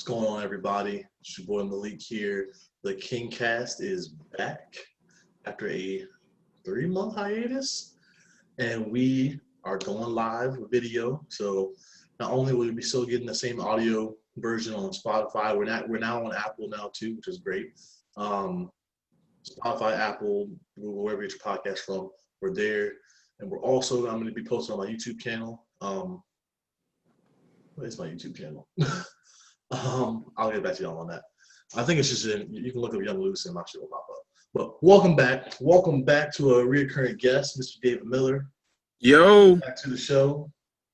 going on, everybody? It's your boy Malik here. The KingCast is back after a 3-month hiatus, and we are going live with video. So not only will we be still getting the same audio version on Spotify, we're now on Apple now too, which is great. Spotify, Apple, Google, wherever you get your podcast from, we're there, and I'm going to be posting on my YouTube channel. What is my YouTube channel? I'll get back to y'all on that. I think it's just you can look up Young Luce and my shit will pop up. But welcome back to a recurring guest, Mr. David Miller. Yo, back to the show.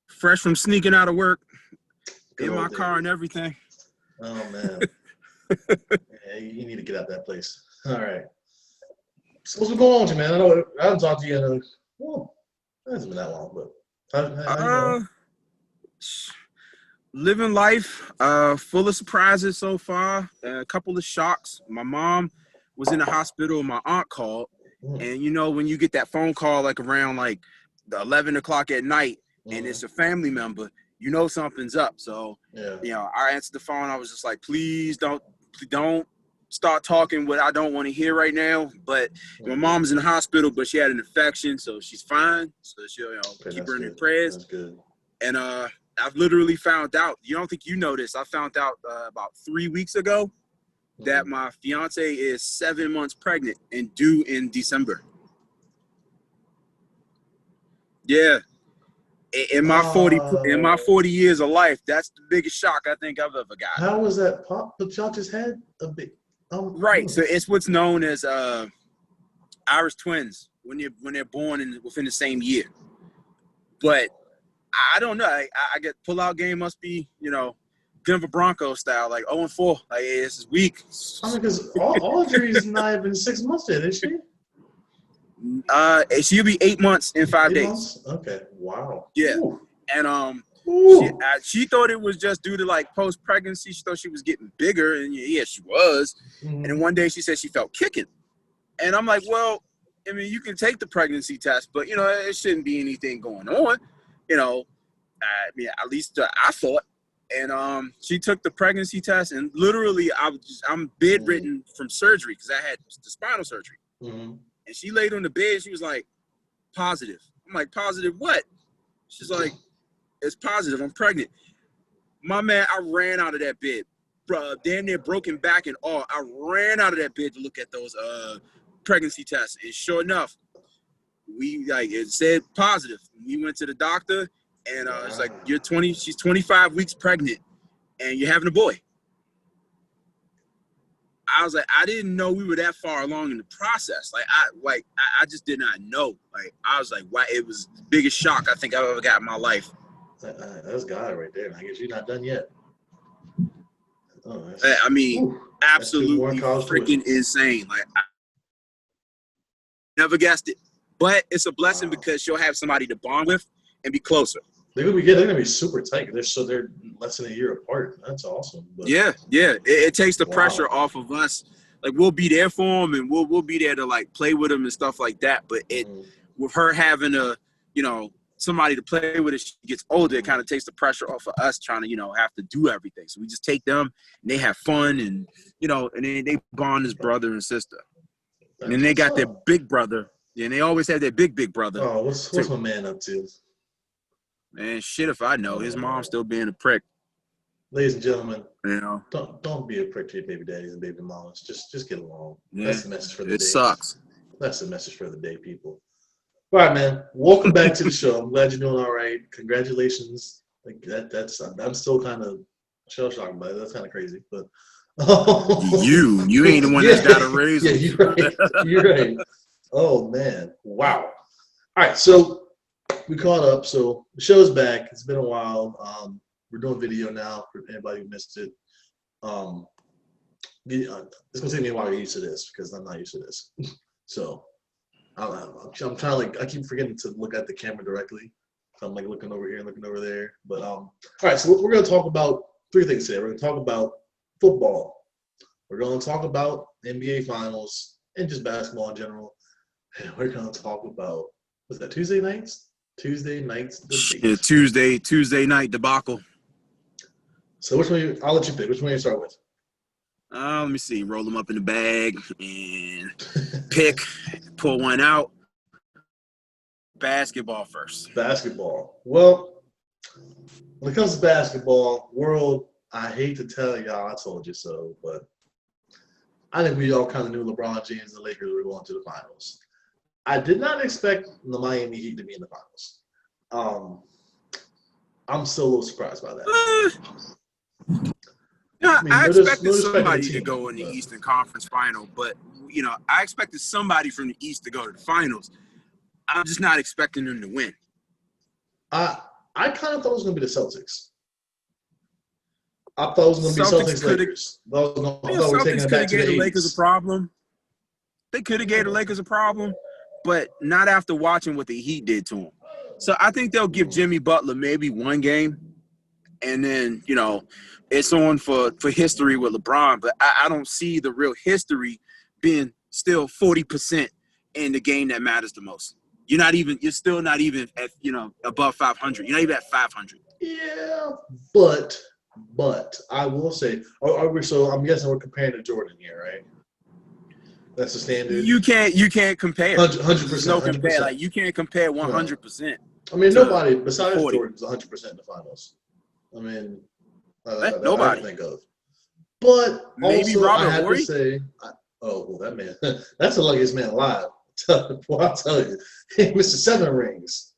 Fresh from sneaking out of work, Good in my old car David. and everything. Oh man, yeah, you need to get out that place. All right. So what's been going on with you, man? I haven't talked to you in it hasn't been that long, but how you doing? Living life, full of surprises so far. A couple of shocks. My mom was in the hospital. My aunt called, and you know when you get that phone call like around like the 11 o'clock at night, and it's a family member, you know something's up. So I answered the phone. I was just like, please don't start talking what I don't want to hear right now. But my mom's in the hospital, but she had an infection, so she's fine. So she'll keep her in your prayers. That's good. And I've literally found out, you don't think you know this, I found out about 3 weeks ago that my fiance is 7 months pregnant and due in December. Yeah. In my 40 years of life, that's the biggest shock I think I've ever got. How was that pop? But y'all just had a big right. So it's what's known as Irish twins when they're born within the same year. But I don't know. I get pull-out game must be, Denver Broncos style, like 0-4. Like, this is weak. I mean, because Audrey's not even 6 months yet, is she? She'll be 8 months in 5 days. Months? Okay. Wow. Yeah. Ooh. And she thought it was just due to like post-pregnancy. She thought she was getting bigger, and yeah, she was. And then one day she said she felt kicking. And I'm like, well, I mean, you can take the pregnancy test, but it shouldn't be anything going on. At least I thought. And she took the pregnancy test, and literally I'm bedridden from surgery because I had the spinal surgery. And she laid on the bed. She was like, positive. I'm like, positive what? She's like, it's positive. I'm pregnant. My man, I ran out of that bed. Damn near broken back and all. I ran out of that bed to look at those pregnancy tests. And sure enough, it said positive. We went to the doctor, and it's like, she's 25 weeks pregnant, and you're having a boy. I was like, I didn't know we were that far along in the process. I just did not know. Like, I was like, wow, it was the biggest shock I think I've ever got in my life. That's God right there. I guess you're not done yet. Absolutely freaking insane. Like, I never guessed it. But it's a blessing because she'll have somebody to bond with and be closer. They're gonna be super tight. They're less than a year apart. That's awesome. But yeah. It takes the pressure off of us. Like, we'll be there for them, and we'll be there to like play with them and stuff like that. But with her having somebody to play with as she gets older, it kind of takes the pressure off of us trying to have to do everything. So we just take them, and they have fun, and and then they bond as brother and sister. And then they got their big brother, and they always have their big brother. Oh, what's my man up to? Man, shit if I know. His mom's still being a prick. Ladies and gentlemen, don't be a prick to your baby daddies and baby mamas. Just get along. Yeah, that's the message for the day. It sucks. That's the message for the day, people. All right, man. Welcome back to the show. I'm glad you're doing all right. Congratulations. Like I'm still kind of shell shocked by it. That's kind of crazy, but you ain't the one that's got a raise. Yeah, you're right. You're right. Oh man, wow. All right, so we caught up. So the show's back. It's been a while. We're doing video now for anybody who missed it. It's gonna take me a while to get used to this because I'm not used to this. So I'm trying to I keep forgetting to look at the camera directly. So I'm like looking over here and looking over there. But all right, so we're gonna talk about 3 things today. We're gonna talk about football. We're gonna talk about NBA finals and just basketball in general. And we're gonna talk about Tuesday nights. Yeah, Tuesday night debacle. So which one? I'll let you pick. Which one you start with? Let me see. Roll them up in the bag and pick. Pull one out. Basketball first. Basketball. Well, when it comes to basketball, world, I hate to tell y'all, I told you so, but I think we all kind of knew LeBron James and the Lakers were going to the finals. I did not expect the Miami Heat to be in the finals. I'm still a little surprised by that. I expected somebody to go in the Eastern Conference Final, but I expected somebody from the East to go to the finals. I'm just not expecting them to win. I kind of thought it was going to be the Celtics. I thought it was going to be Celtics Lakers. Celtics could have gave the Lakers a problem. They could have gave the Lakers a problem, but not after watching what the Heat did to them. So I think they'll give Jimmy Butler maybe one game, and then it's on for history with LeBron. But I don't see the real history being still 40% in the game that matters the most. You're still not even at above 500. You're not even at 500. Yeah, but I will say, so I'm guessing we're comparing to Jordan here, right? That's the standard. You can't compare. 100%. No compare. Like you can't compare 100%. I mean, nobody besides Jordan's 100% in the finals. I mean, nobody. I think of. But maybe also, Robert I have Horry? to say, that man, that's the luckiest man alive. Well, I'll tell you, Mr. Seven Rings.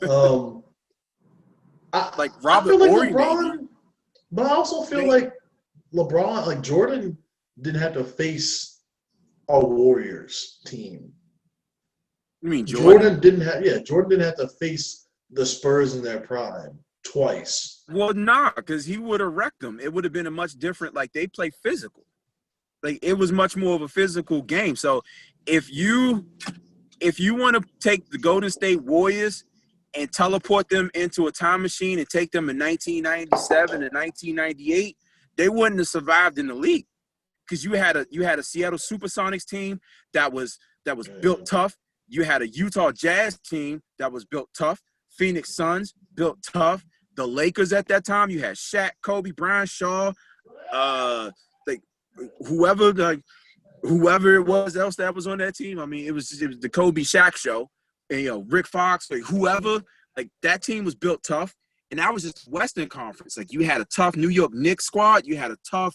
Like Robert Horry, maybe. But I also feel like LeBron, like Jordan, didn't have to face a Warriors team. You mean Jordan? Jordan didn't have to face the Spurs in their prime twice. Well, because he would have wrecked them. It would have been a much different. Like they play physical. Like it was much more of a physical game. So if you want to take the Golden State Warriors and teleport them into a time machine and take them in 1997 and 1998, they wouldn't have survived in the league because you had a Seattle Supersonics team that was built tough. You had a Utah Jazz team that was built tough. Phoenix Suns built tough. The Lakers at that time, you had Shaq, Kobe, Bryant, Shaw, whoever it was else that was on that team. I mean, it was the Kobe Shaq show, and Rick Fox, whoever. Like that team was built tough, and that was just Western Conference. Like you had a tough New York Knicks squad. You had a tough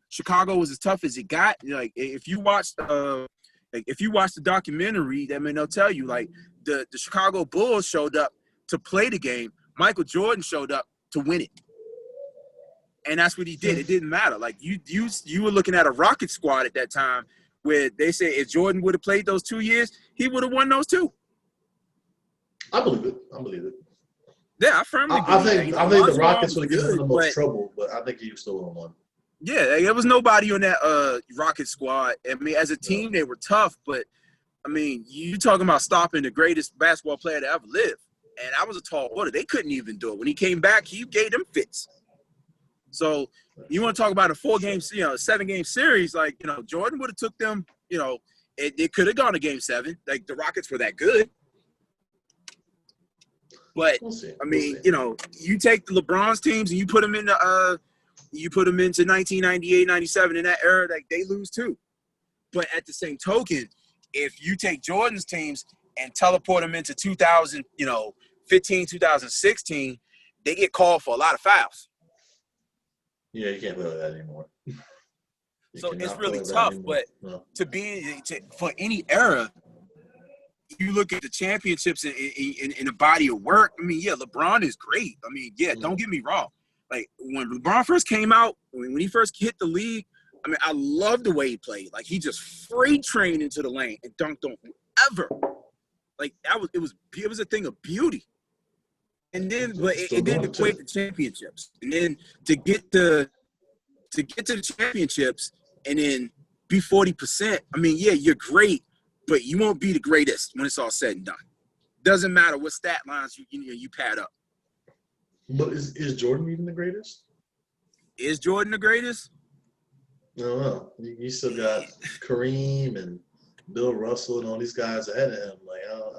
Chicago was as tough as it got. If you watched the documentary, they'll tell you the Chicago Bulls showed up to play the game. Michael Jordan showed up to win it. And that's what he did. It didn't matter. Like you were looking at a Rocket squad at that time where they say if Jordan would have played those 2 years, he would have won those two. I believe it. Yeah, I firmly believe it. I think the Rockets would have given him the most trouble, but I think he still would have won. Yeah, there was nobody on that Rocket squad. I mean, as a team, they were tough, but I mean, you talking about stopping the greatest basketball player to ever live. And that was a tall order. They couldn't even do it. When he came back, he gave them fits. So you want to talk about a 7-game series, Jordan would have took them, it could have gone to game 7. Like the Rockets were that good. But I mean, you take the LeBron's teams and you put them into 1998, 97 in that era, they lose too. But at the same token, if you take Jordan's teams and teleport them into 2015, 2016, they get called for a lot of fouls. Yeah, you can't play with that anymore. So it's really tough. But for any era, you look at the championships in a body of work. I mean, yeah, LeBron is great. I mean, yeah, don't get me wrong. Like when LeBron first came out, when he first hit the league, I mean, I loved the way he played. Like he just freight trained into the lane and dunked on whoever. Like it was a thing of beauty. And then, but it didn't equate to championships. And then to get to the championships and then be 40%. I mean, yeah, you're great, but you won't be the greatest when it's all said and done. Doesn't matter what stat lines you pad up. But is Jordan even the greatest? Is Jordan the greatest? I don't know. You still got Kareem and Bill Russell and all these guys ahead of him.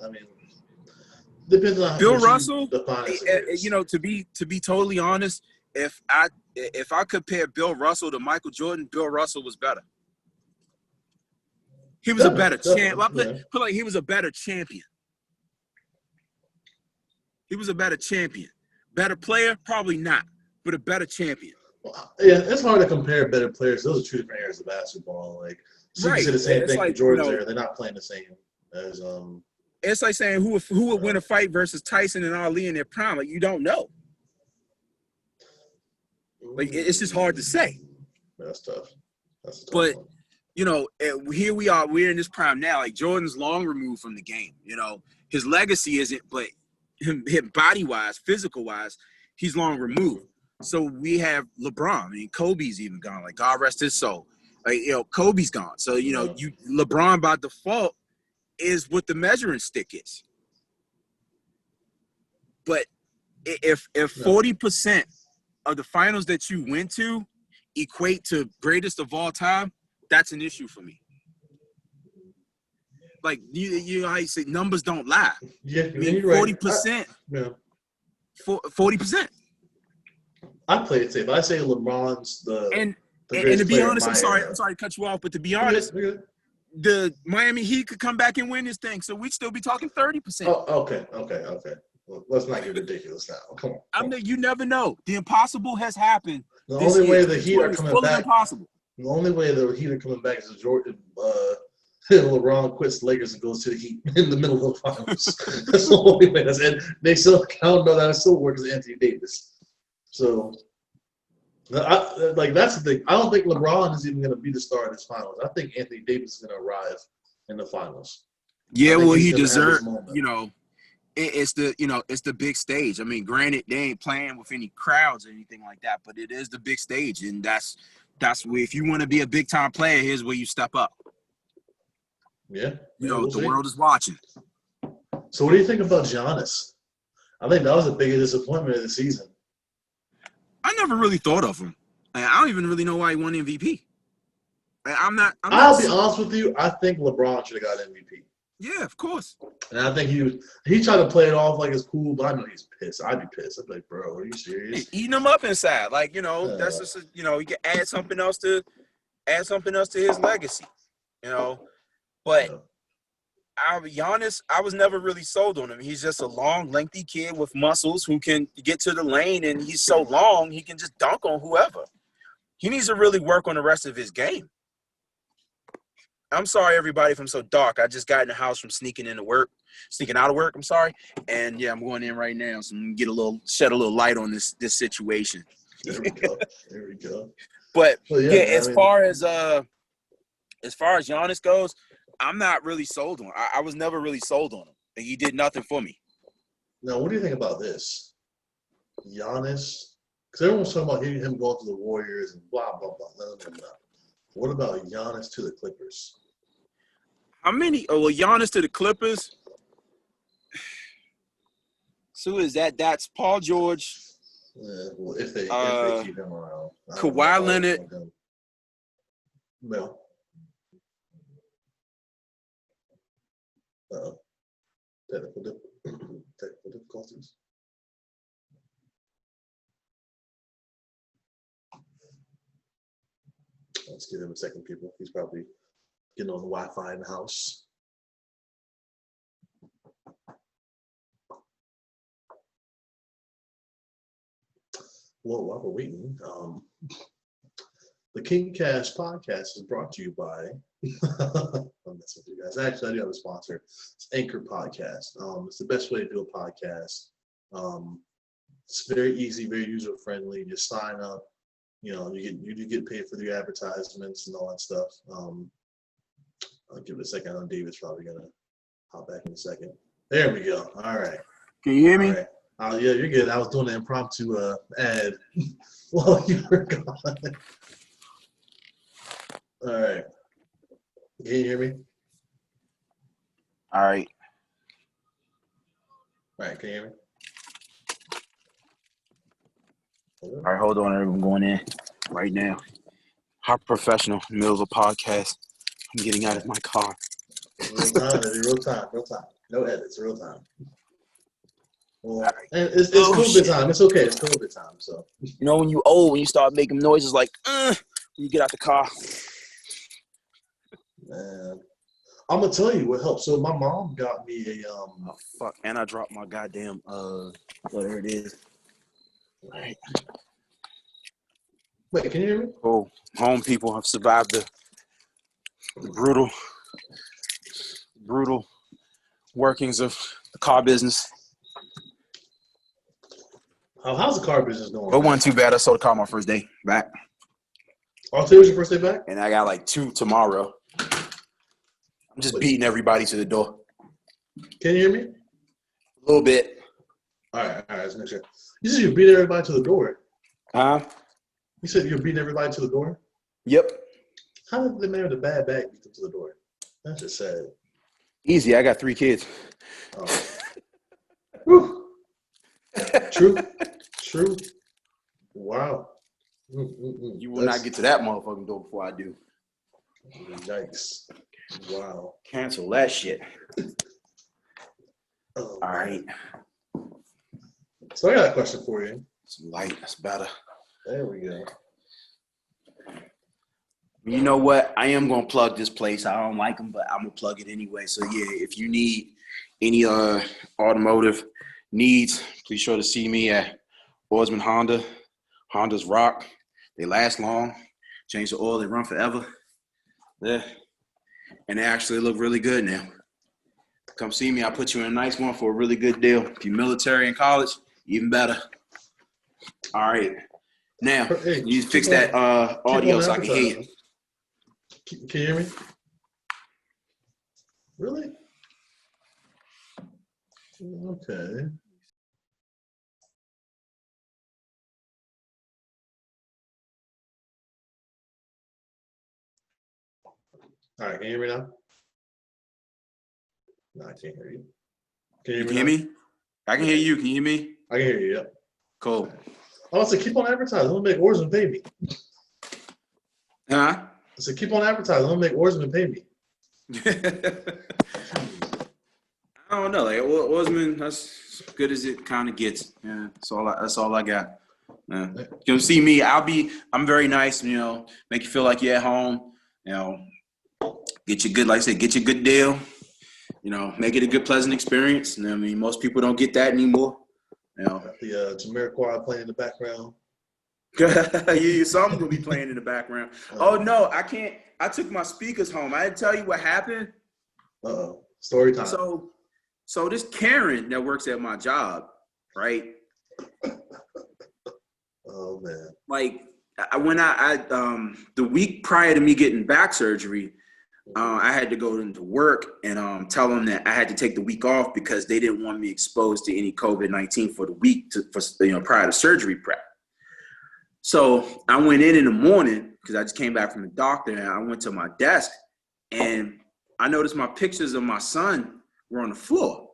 I mean, depends on Bill Russell. To be totally honest, if I compare Bill Russell to Michael Jordan, Bill Russell was better. He was a better champ. Put like he was a better champion. He was a better champion. Better player, probably not, but a better champion. Well, yeah, it's hard to compare better players. Those are two different eras of basketball. Like, so you can say the same thing for Jordan's era. They're not playing the same as It's like saying who would win a fight versus Tyson and Ali in their prime. Like, you don't know. Like, it's just hard to say. That's tough. That's a tough but one. You know, here we are. We're in this prime now. Like, Jordan's long removed from the game. You know, his legacy isn't, but him body wise, physical wise, he's long removed. So we have LeBron. I mean, Kobe's even gone. Like, God rest his soul. Like, you know, Kobe's gone. So, you know, LeBron by default is what the measuring stick is. But if 40% of the finals that you went to equate to greatest of all time, that's an issue for me. Like, you know how you say numbers don't lie. Yeah, I mean, 40%. Yeah. 40%. I play it safe. I say LeBron's the and greatest to be player I'm sorry to cut you off, but to be honest, the Miami Heat could come back and win this thing, so we'd still be talking 30%. Oh, okay. Well, let's not get ridiculous now. Come on. You never know. The impossible has happened. The only way the Heat are coming back. Impossible. The only way the Heat are coming back is if LeBron quits the Lakers and goes to the Heat in the middle of the finals. That's the only way. And they still, I don't know that it still works as Anthony Davis. So, that's the thing. I don't think LeBron is even going to be the star of this finals. I think Anthony Davis is going to arrive in the finals. Yeah, well, he deserves. You know, it's the big stage. I mean, granted, they ain't playing with any crowds or anything like that, but it is the big stage, and that's where, if you want to be a big time player, here's where you step up. Yeah, the world is watching. So, what do you think about Giannis? I think that was the biggest disappointment of the season. I never really thought of him. I don't even really know why he won MVP. I'll be honest with you. I think LeBron should have got MVP. Yeah, of course. And I think he tried to play it off like it's cool, but I know he's pissed. I'd be pissed. I'd be like, bro, are you serious? Eating him up inside. Like, that's just, he can add something else to his legacy. But I'll be honest, I was never really sold on him. He's just a long, lengthy kid with muscles who can get to the lane, and he's so long, he can just dunk on whoever. He needs to really work on the rest of his game. I'm sorry, everybody, if I'm so dark. I just got in the house from sneaking out of work. I'm sorry. And, yeah, I'm going in right now, so I'm going to shed a little light on this situation. There we go. But, as far as Giannis goes, I'm not really sold on him. I was never really sold on him. And he did nothing for me. Now, what do you think about this? Giannis, because everyone's talking about him going to the Warriors and blah, blah, blah. What about Giannis to the Clippers? How many? Oh, well, Giannis to the Clippers. So who is that? That's Paul George. Well, if they keep him around. Kawhi Leonard. No. Technical difficulties. Let's give him a second, people. He's probably getting on the Wi-Fi in the house. Well, while we're waiting, the KingCast podcast is brought to you by. I'm messing with you guys. Actually, I do have a sponsor. It's Anchor Podcast. It's the best way to do a podcast. It's very easy, very user friendly. Just sign up. You get paid for the advertisements and all that stuff. I'll give it a second. I know David's probably gonna hop back in a second. There we go. All right. Can you hear me? Right. Yeah, you're good. I was doing an impromptu ad while you were gone. All right. Can you hear me? All right. All right. Can you hear me? All right, hold on. I'm going in right now. How professional. Middle of a podcast. I'm getting out of my car. Real time. No edits. Real time. Well, and it's COVID time. It's okay. It's COVID time. So you know, when you old, when you start making noises like, when you get out the car. Man, I'm gonna tell you what helped. So my mom got me a Oh fuck! And I dropped my goddamn whatever it is. All right. Wait, can you hear me? Oh, home people have survived the brutal workings of the car business. How's the car business going? But it wasn't too bad. I sold the car my first day back. Oh, today was your first day back? And I got like 2 tomorrow. I'm just beating everybody to the door. Can you hear me? A little bit. All right. Let's make sure. You said you beat everybody to the door. Huh? You said you're beating everybody to the door? Yep. How did the man with the bad bag beat them to the door? That's just sad. Easy. I got 3 kids. Oh. True. Wow. You will not get to that motherfucking door before I do. Yikes. Wow. Cancel that shit. Oh, all right. So I got a question for you. Some light. That's better. There we go. You know what? I am going to plug this place. I don't like them, but I'm going to plug it anyway. So, yeah, if you need any automotive needs, please sure to see me at Oarsman Honda. Hondas rock. They last long. Change the oil. They run forever. Yeah. And they actually look really good now. Come see me. I'll put you in a nice one for a really good deal. If you're military in college, even better. All right. Now, you fix that audio so I can hear you. Can you hear me? Really? Okay. All right, can you hear me now? No, I can't hear you. Can you hear me? I can hear you. Can you hear me? I can hear you, yep. Cool. Oh, so keep on advertising. Let me make Oarsman pay me. Huh? So keep on advertising. Let me make Oarsman pay me. I don't know. Like Oarsman, that's as good as it kind of gets. Yeah, that's all I got. Yeah. You'll see me. I'm very nice. You know, make you feel like you're at home. You know, get you good. Like I said, get you a good deal. You know, make it a good, pleasant experience. And I mean, most people don't get that anymore. You know, the Jamiroquai playing in the background. Something will be playing in the background. Oh no, I can't. I took my speakers home. I didn't tell you what happened. Story time. So this Karen that works at my job, right? Oh man. Like when I the week prior to me getting back surgery, I had to go into work and tell them that I had to take the week off because they didn't want me exposed to any COVID-19 for the week prior to surgery prep. So I went in the morning because I just came back from the doctor and I went to my desk and I noticed my pictures of my son were on the floor.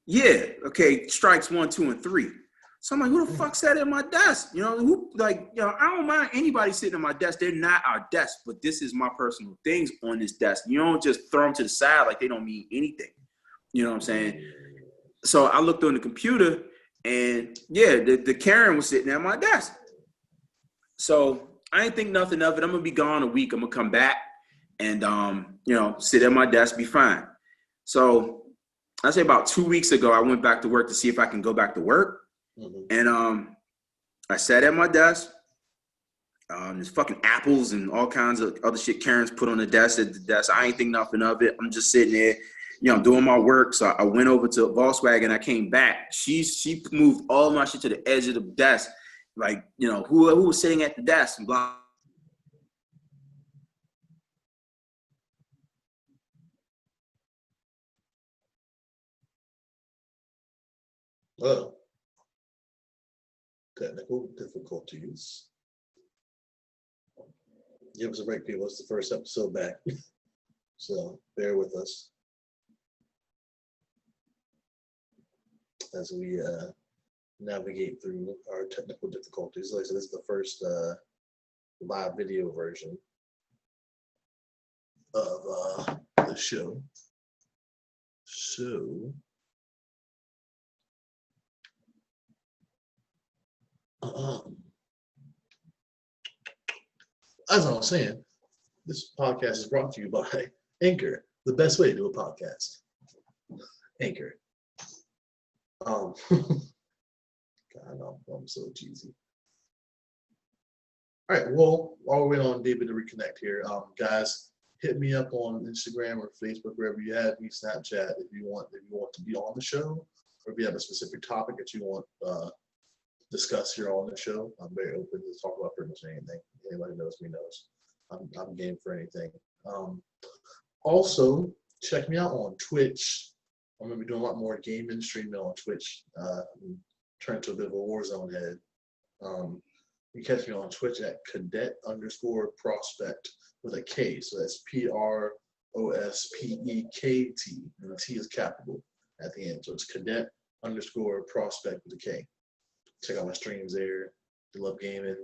Yeah, okay, strikes 1, 2, and 3. So I'm like, who the fuck sat at my desk? You know, I don't mind anybody sitting at my desk. They're not our desk, but this is my personal things on this desk. You don't just throw them to the side like they don't mean anything. You know what I'm saying? So I looked on the computer and yeah, the Karen was sitting at my desk. So I didn't think nothing of it. I'm gonna be gone a week. I'm gonna come back and sit at my desk, be fine. So I say about 2 weeks ago, I went back to work to see if I can go back to work. Mm-hmm. And I sat at my desk. There's fucking apples and all kinds of other shit Karen's put on the desk at the desk. I ain't think nothing of it. I'm just sitting there, I'm doing my work. So I went over to Volkswagen. I came back. She moved all my shit to the edge of the desk. Like, who was sitting at the desk and blah. Oh. Technical difficulties. Give us a break, people. It's the first episode back. So bear with us as we navigate through our technical difficulties. Like I said, this is the first live video version of the show. So as I was saying, this podcast is brought to you by Anchor, the best way to do a podcast. Anchor. God, I'm so cheesy. All right, well, while we're waiting on David to reconnect here, guys, hit me up on Instagram or Facebook, wherever you have me, Snapchat, if you want to be on the show, or if you have a specific topic that you want discuss here on the show. I'm very open to talk about pretty much anything. Anybody knows me knows. I'm game for anything. Also, check me out on Twitch. I'm gonna be doing a lot more gaming streaming on Twitch. I'm turning to a bit of a Warzone head. You can catch me on Twitch at cadet_prospect with a K. So that's PROSPEKT, and the T is capital at the end. So it's cadet_prospect with a K. Check out my streams there. If you love gaming,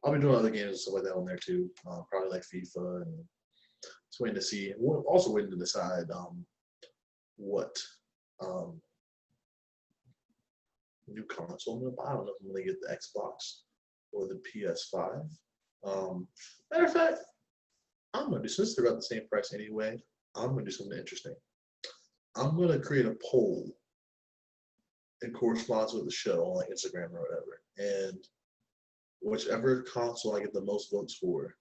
I'll be doing other games and stuff like that on there too. Probably like FIFA, and just waiting to see. We're also waiting to decide what new console I'm gonna buy. I don't know if I'm gonna get the Xbox or the PS5. Matter of fact, I'm gonna do, since they're about the same price anyway, I'm gonna do something interesting. I'm gonna create a poll in correspondence with the show on like Instagram or whatever, and whichever console I get the most votes for,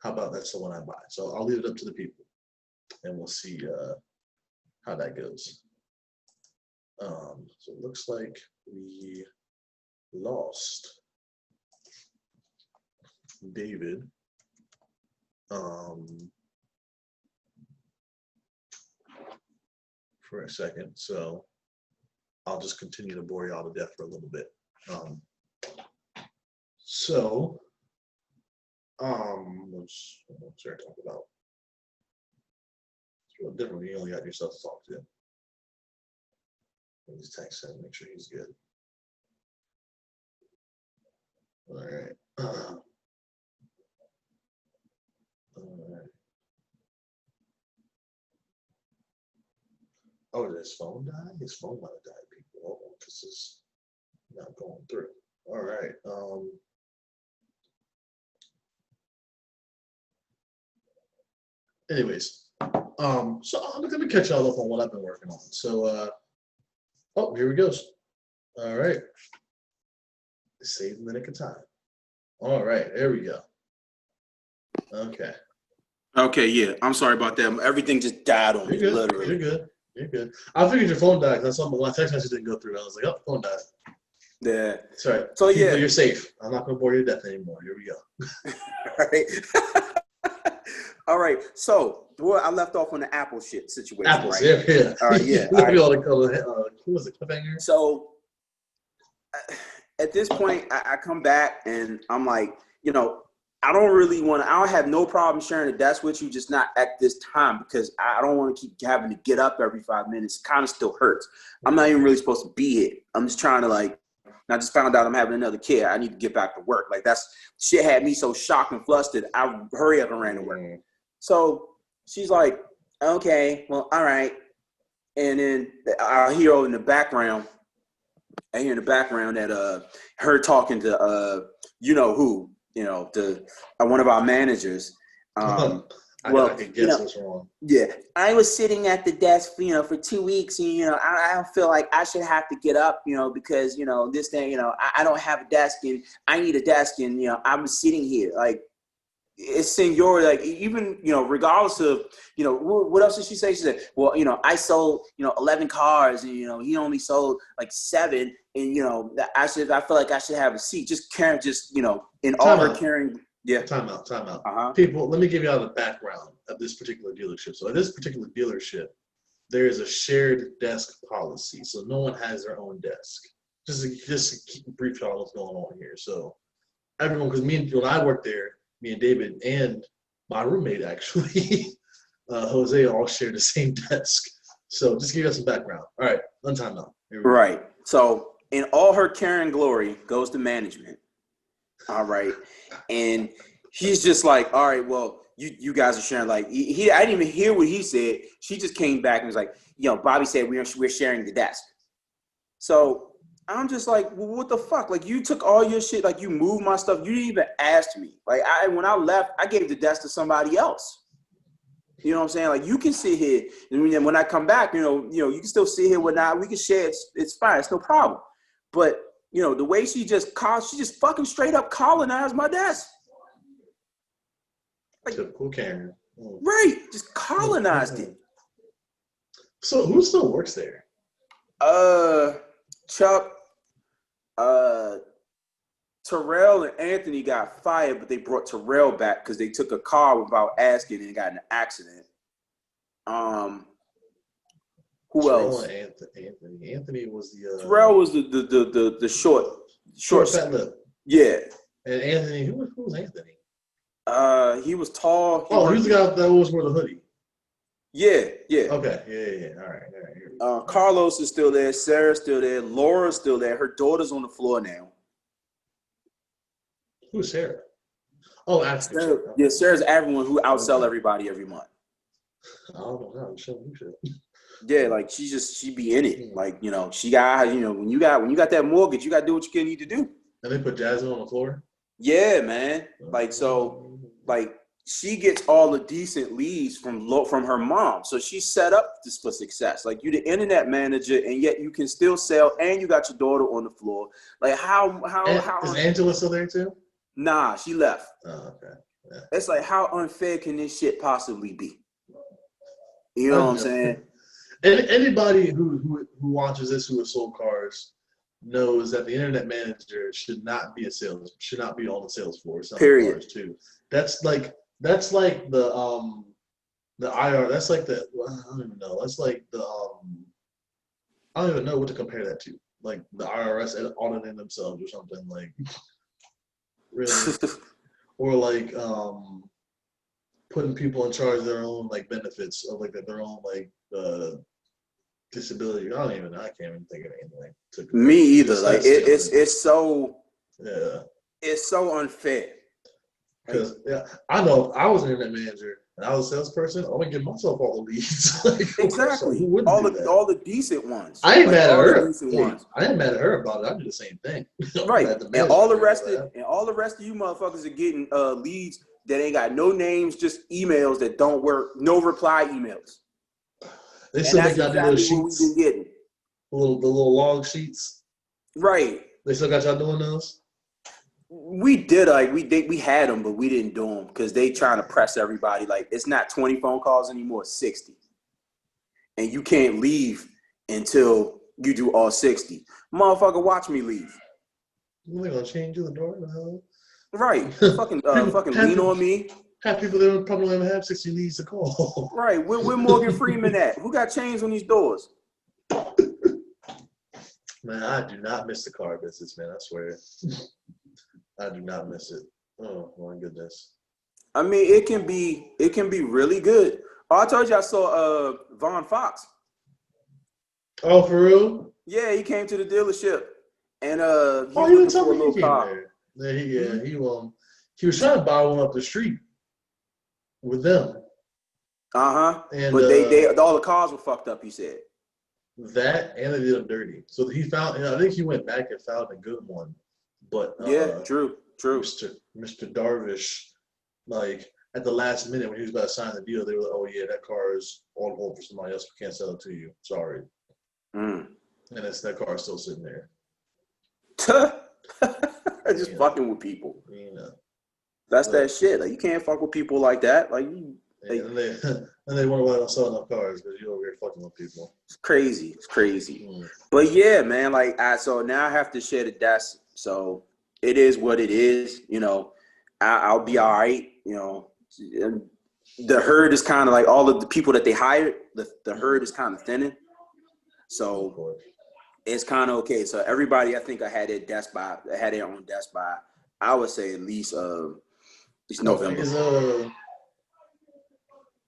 how about that's the one I buy? So I'll leave it up to the people, and we'll see how that goes. So it looks like we lost David. For a second, so I'll just continue to bore y'all to death for a little bit. What's there to talk about? It's real different when you only got yourself to talk to. Let's text him, make sure he's good. All right. All right. Oh, did his phone die? His phone might have died, people. Oh, this is not going through. All right. Anyways, so I'm gonna catch y'all up on what I've been working on. So, oh, here he goes. All right. Save the nick of time. All right, there we go. Okay. Okay, yeah. I'm sorry about that. Everything just died on me, literally. You're good. You're good. I figured your phone died because I saw my text message didn't go through. I was like, oh, phone died. Yeah. Sorry. So yeah, you're safe. I'm not gonna bore you to death anymore. Here we go. All right. All right. So I left off on the Apple shit situation. Apples, right? yeah. All right, yeah. All right. Who was it? Cliffhanger. So at this point, I come back and I'm like, I don't have no problem sharing a desk with you, just not at this time, because I don't want to keep having to get up every 5 minutes. It kind of still hurts. I'm not even really supposed to be it. I'm just trying to I just found out I'm having another kid. I need to get back to work. Like that's shit had me so shocked and flustered. I hurry up and ran to work. So she's like, okay, well, all right. And then I hear in the background that her talking to who. One of our managers. I can guess what's wrong. Yeah, I was sitting at the desk, for 2 weeks, and I don't feel like I should have to get up, because this thing, I don't have a desk, and I need a desk, and I'm sitting here like it's seniority, like even regardless of what else did she say? She said, well, I sold 11 cars, and he only sold like 7, and I feel like I should have a seat. Just caring, in all her caring. Yeah. Time out. People, let me give you all the background of this particular dealership. So at this particular dealership, there is a shared desk policy, so no one has their own desk. Just to keep brief y'all what's going on here. So everyone, because when I worked there, me and David and my roommate actually, Jose, all share the same desk. So just give us some background. All right, untie now. Right. So in all her caring glory goes to management. All right. And he's just like, all right, well, you guys are sharing. Like I didn't even hear what he said. She just came back and was like, Bobby said we're sharing the desk. So I'm just like, well, what the fuck? Like, you took all your shit, like, you moved my stuff. You didn't even ask me. Like, when I left, I gave the desk to somebody else. You know what I'm saying? Like, you can sit here, and when I come back, you can still sit here, whatnot. We can share. It's fine. It's no problem. But the way she just fucking straight up colonized my desk. Like, typical Karen. Right, just colonized it. So who still works there? Chuck, Terrell and Anthony got fired, but they brought Terrell back because they took a car without asking and got in an accident. Who Terrell else? And Anthony was the Terrell was the short fat lip. Yeah. And Anthony, who was Anthony? He was tall. He was the guy that always wore the hoodie. Yeah. Okay, yeah. All right. Carlos is still there. Sarah's still there. Laura's still there. Her daughter's on the floor now. Who's Sarah? Oh, Sarah, Sarah's everyone who outsell everybody every month. I don't know. Who should? Yeah, like she be in it. Like, she got, when you got that mortgage, you got to do what you need to do. And they put Jasmine on the floor? Yeah, man. Like, so, like, she gets all the decent leads from her mom. So she set up this for success. Like, you the internet manager, and yet you can still sell, and you got your daughter on the floor. Like, how is Angela still there too? Nah, she left. Oh, okay. Yeah. It's like, how unfair can this shit possibly be? You know what I'm saying? And anybody who watches this who has sold cars knows that the internet manager should not be on the sales floor. Period. Cars too. That's like the IR. That's like the I don't even know. That's like the I don't even know what to compare that to. Like the IRS auditing themselves or something like. Really, or like putting people in charge of their own like benefits or like their own like disability. I don't even know. I can't even think of anything. Me either. Like it's so it's so unfair. Because I know if I was an internet manager and I was a salesperson, I would give myself all the leads. Exactly. All the decent ones. I ain't mad at her. I ain't mad at her about it. I do the same thing. Right. And all the rest of you motherfuckers are getting leads that ain't got no names, just emails that don't work, no reply emails. They still got exactly those sheets. We've been getting. The little log sheets. Right. They still got y'all doing those? We did we had them, but we didn't do them because they trying to press everybody. Like, it's not 20 phone calls anymore, it's 60. And you can't leave until you do all 60. Motherfucker, watch me leave. They're gonna change you the door? Right. fucking lean on me. Half people that probably don't even have 60 leads to call. Right. Where Morgan Freeman at? Who got chains on these doors? Man, I do not miss the car business, man. I swear. I do not miss it. Oh my goodness. I mean, it can be really good. Oh, I told you I saw Vaughn Fox. Oh, for real? Yeah, he came to the dealership, and he didn't tell me he came there. He was trying to buy one up the street with them. But they all the cars were fucked up. He said that, and they did them dirty. So he found. I think he went back and found a good one. But yeah, true. Mr. Darvish, like at the last minute when he was about to sign the deal, they were like, "Oh yeah, that car is on hold for somebody else. We can't sell it to you. Sorry." And that car is still sitting there. Just fucking with people. That's that shit. Like, you can't fuck with people like that. Like, and they wonder why they don't sell enough cars because you're over here fucking with people. It's crazy. But yeah, man. Like, so now I have to share the desk. So it is what it is. I'll be all right. And the herd is kind of like all of the people that they hired. The herd is kind of thinning. So it's kind of okay. So everybody, I think I had their own desk by, I would say at least November.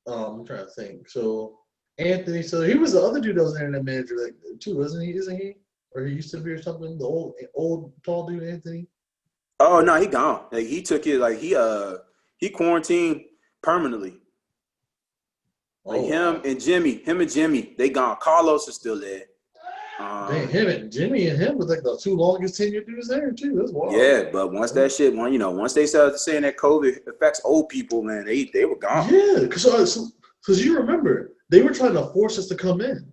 I'm trying to think. So Anthony, so he was the other dude that was internet manager too, wasn't he? Isn't he? Or he used to be or something? The old tall dude, Anthony? Oh no, he gone. Like, he took it, like he quarantined permanently. Like him and Jimmy, they gone. Carlos is still there. Dang, him and Jimmy and him was like the two longest tenured dudes there too. That's wild. Yeah, but once that shit, once they started saying that COVID affects old people, man, they were gone. Yeah, because you remember they were trying to force us to come in.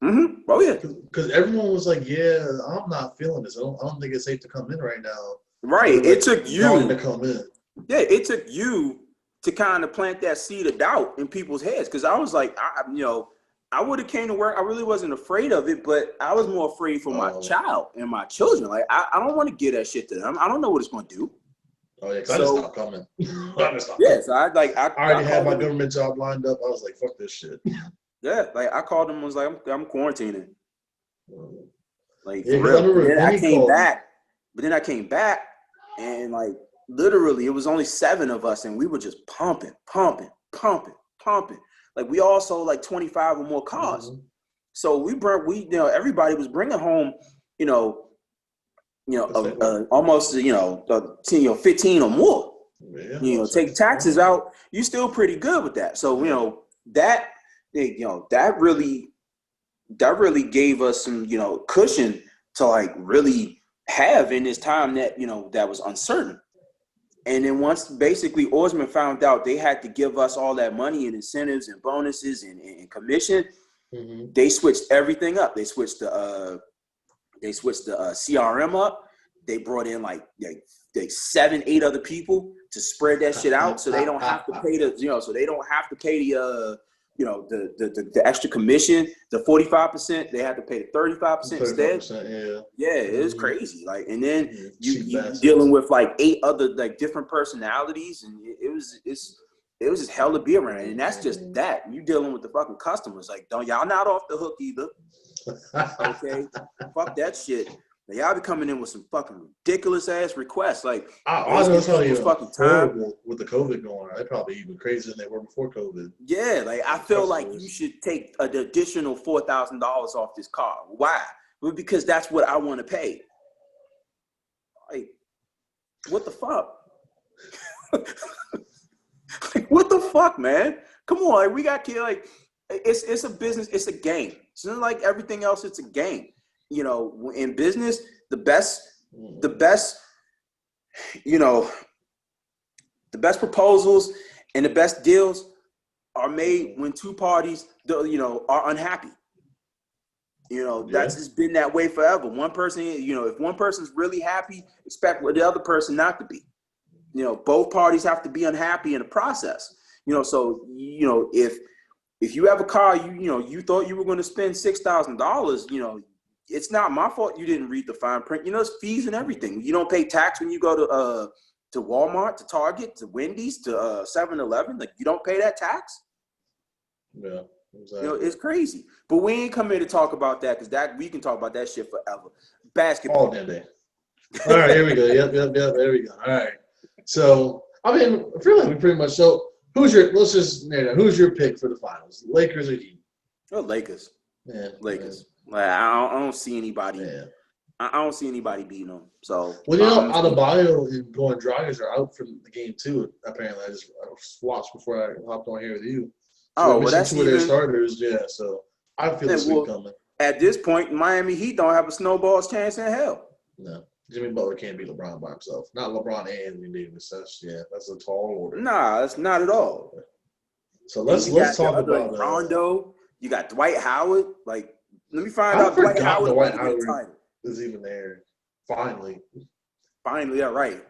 Mm-hmm. Oh yeah. Because everyone was like, "Yeah, I'm not feeling this. I don't think it's safe to come in right now." Right. Like, it took you to come in. Yeah, it took you to kind of plant that seed of doubt in people's heads. Because I was like, I would have came to work. I really wasn't afraid of it, but I was more afraid for my child and my children. Like, I don't want to give that shit to them. I don't know what it's going to do. Oh yeah, because I just stopped coming. So I already had my government job lined up. I was like, fuck this shit. Yeah, like I called them and was like, I'm quarantining. Like, yeah, for real. But then I came back and like literally it was only 7 of us and we were just pumping. Like we all sold like 25 or more cars. Mm-hmm. So everybody was bringing home, almost 15 or more. Yeah, take taxes out, you still pretty good with that. So that really gave us some cushion to like really have in this time that that was uncertain. And then once basically Orsman found out they had to give us all that money and incentives and bonuses and commission, mm-hmm. They switched everything up. They switched the CRM up. They brought in like 7-8 other people to spread that shit out, so they don't have to pay the the extra commission, the 45%. They had to pay the 35% instead. Yeah, it was crazy. Like, and then you dealing with like 8 other like different personalities, and it was just hell to be around. And that's just that you dealing with the fucking customers. Like, y'all not off the hook either. Okay, fuck that shit. Y'all be coming in with some fucking ridiculous ass requests. Like, I know it's probably fucking horrible with the COVID going on. They're probably even crazier than they were before COVID. Yeah, like I feel like you should take an additional $4,000 off this car. Why? Well, because that's what I want to pay. Like, what the fuck? Like, what the fuck, man? Come on, like, we got kids. Like, it's a business. It's a game. It's not like everything else. It's a game. In business, the best proposals and the best deals are made when 2 parties, are unhappy. That's just been that way forever. One person, if one person's really happy, expect the other person not to be. Both parties have to be unhappy in the process. So if you have a car, you thought you were going to spend $6,000, it's not my fault you didn't read the fine print. It's fees and everything. You don't pay tax when you go to Walmart, to Target, to Wendy's, to 7-Eleven. Like, you don't pay that tax. Yeah, exactly. It's crazy. But we ain't come here to talk about that because we can talk about that shit forever. Basketball. All day. All right, here we go. Yep. There we go. All right. So, I feel like we pretty much. So, who's your pick for the finals? Lakers or Heat? Oh, Lakers. Yeah, Lakers. Like, I don't see anybody. Yeah. I don't see anybody beating them. So, Adebayo and Goran Dragic are out for the game too. Apparently, I just watched before I hopped on here with you. So that's 2 of their starters. Yeah, so I feel the sweep coming. At this point, Miami Heat don't have a snowball's chance in hell. No, Jimmy Butler can't beat LeBron by himself. Not LeBron and Anthony Davis. That's a tall order. Nah, that's not at all. So let's talk about Rondo. You got Dwight Howard. Like, let me find out Dwight Howard is even there. Finally, yeah, right.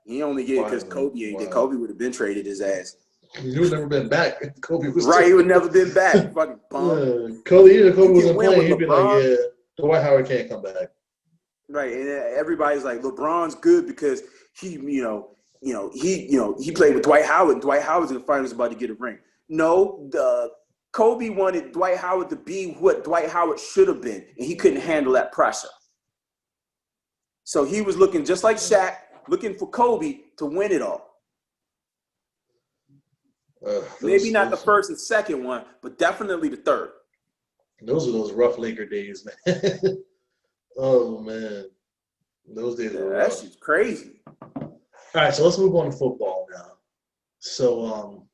He only get because Kobe ain't. Wow. Kobe would have been traded his ass. He would never been back. Kobe was right. He would never been back. Fucking bum. Yeah. Kobe wasn't playing. He'd be like, yeah, Dwight Howard can't come back. Right, and everybody's like, LeBron's good because he played with Dwight Howard, and Dwight Howard's in the finals about to get a ring. No, Kobe wanted Dwight Howard to be what Dwight Howard should have been, and he couldn't handle that pressure. So he was looking just like Shaq, looking for Kobe to win it all. Maybe not the first and second one, but definitely the third. Those are those rough Laker days, man. Oh, man. Those days are rough. That shit's crazy. All right, so let's move on to football now. So,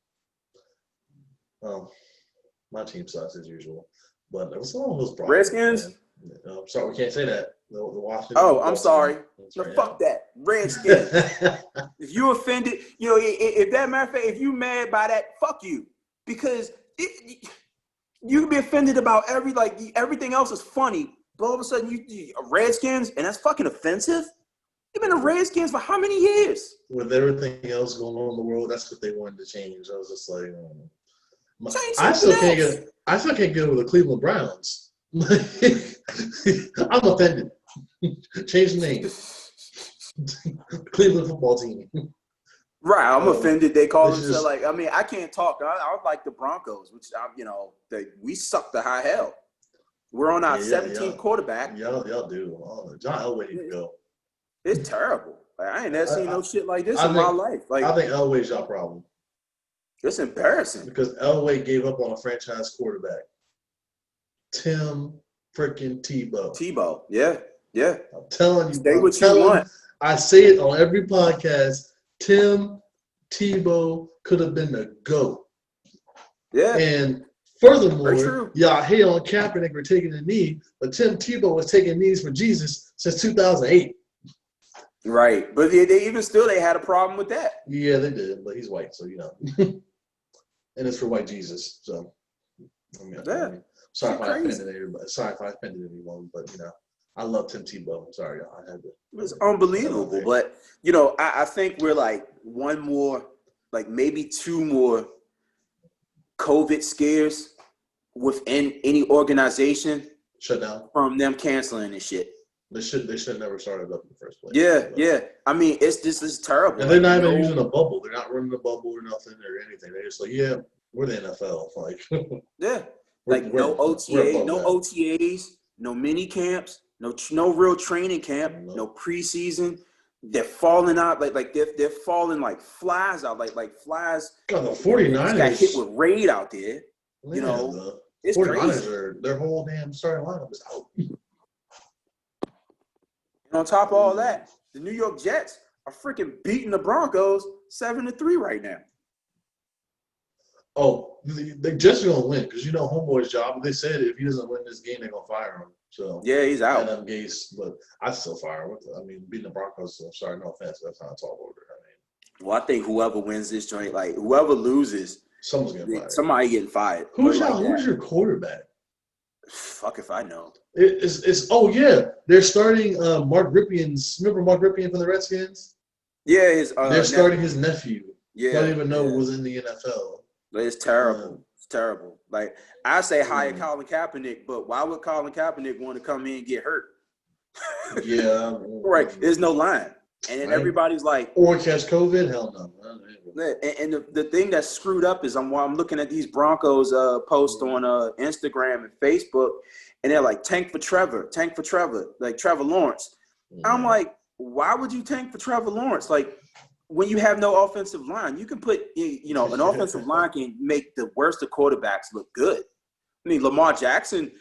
my team sucks as usual. But what's wrong with those Broncos? Redskins? Man? I'm sorry, we can't say that. The Washington. Oh, I'm sorry. No, right, fuck that. Redskins. If you offended, if that matter of fact, if you mad by that, fuck you. Because you can be offended about everything else is funny, but all of a sudden you Redskins, and that's fucking offensive. You've been the Redskins for how many years? With everything else going on in the world, that's what they wanted to change. I was just like, I still can't get over the Cleveland Browns. I'm offended. Change the name. Cleveland football team. Right, I'm offended. They call themselves I can't talk. I like the Broncos, which we suck to high hell. We're on our 17th quarterback. Y'all do. John Elway need to go. It's terrible. I ain't never seen no shit like this in my life. I think Elway's y'all problem. It's embarrassing. Because Elway gave up on a franchise quarterback. Tim freaking Tebow. Yeah. I'm telling you. Stay what you want. I say it on every podcast. Tim Tebow could have been the GOAT. Yeah. And furthermore, y'all hate on Kaepernick for taking a knee, but Tim Tebow was taking knees for Jesus since 2008. Right. But they had a problem with that. Yeah, they did. But he's white, so and it's for white Jesus. So, sorry if I offended everybody. Sorry if I offended anyone, but I love Tim Tebow. I'm sorry, y'all. I had to. It was unbelievable. But I think we're like one more, like maybe two more COVID scares within any organization. Shut down. From them canceling this shit. They should have never started up in the first place. Yeah. I mean, this is terrible. And they're not even using a bubble. They're not running a bubble or nothing or anything. They're just like, we're the NFL. Like, no OTAs, no mini camps, no real training camp, no preseason. They're falling out like they're falling like flies out, like flies. God, the 49ers got hit with raid out there. It's 49ers crazy. Their whole damn starting lineup is out. And on top of all that, the New York Jets are freaking beating the Broncos 7-3 right now. Oh, the Jets are gonna win because homeboy's job. They said if he doesn't win this game, they're gonna fire him. So yeah, he's out. Adam Gase, but I still fire him. Beating the Broncos. So sorry, no offense. That's not a tall order. Well, I think whoever wins this joint, like whoever loses, someone's getting fired. Somebody getting fired. Who's your quarterback? Fuck if I know. They're starting Mark Rypien's. Remember Mark Rypien from the Redskins? Yeah, they're starting his nephew. Yeah, don't even know was in the NFL. It's terrible. It's terrible. Like I say, hire Colin Kaepernick, but why would Colin Kaepernick want to come in and get hurt? Yeah, right. There's no line, and then everybody's like, or catch COVID? Hell no. And the thing that's screwed up is I'm looking at these Broncos posts on Instagram and Facebook, and they're like tank for Trevor, like Trevor Lawrence. Yeah. I'm like, why would you tank for Trevor Lawrence? Like when you have no offensive line, you can put an offensive line can make the worst of quarterbacks look good. I mean, Lamar Jackson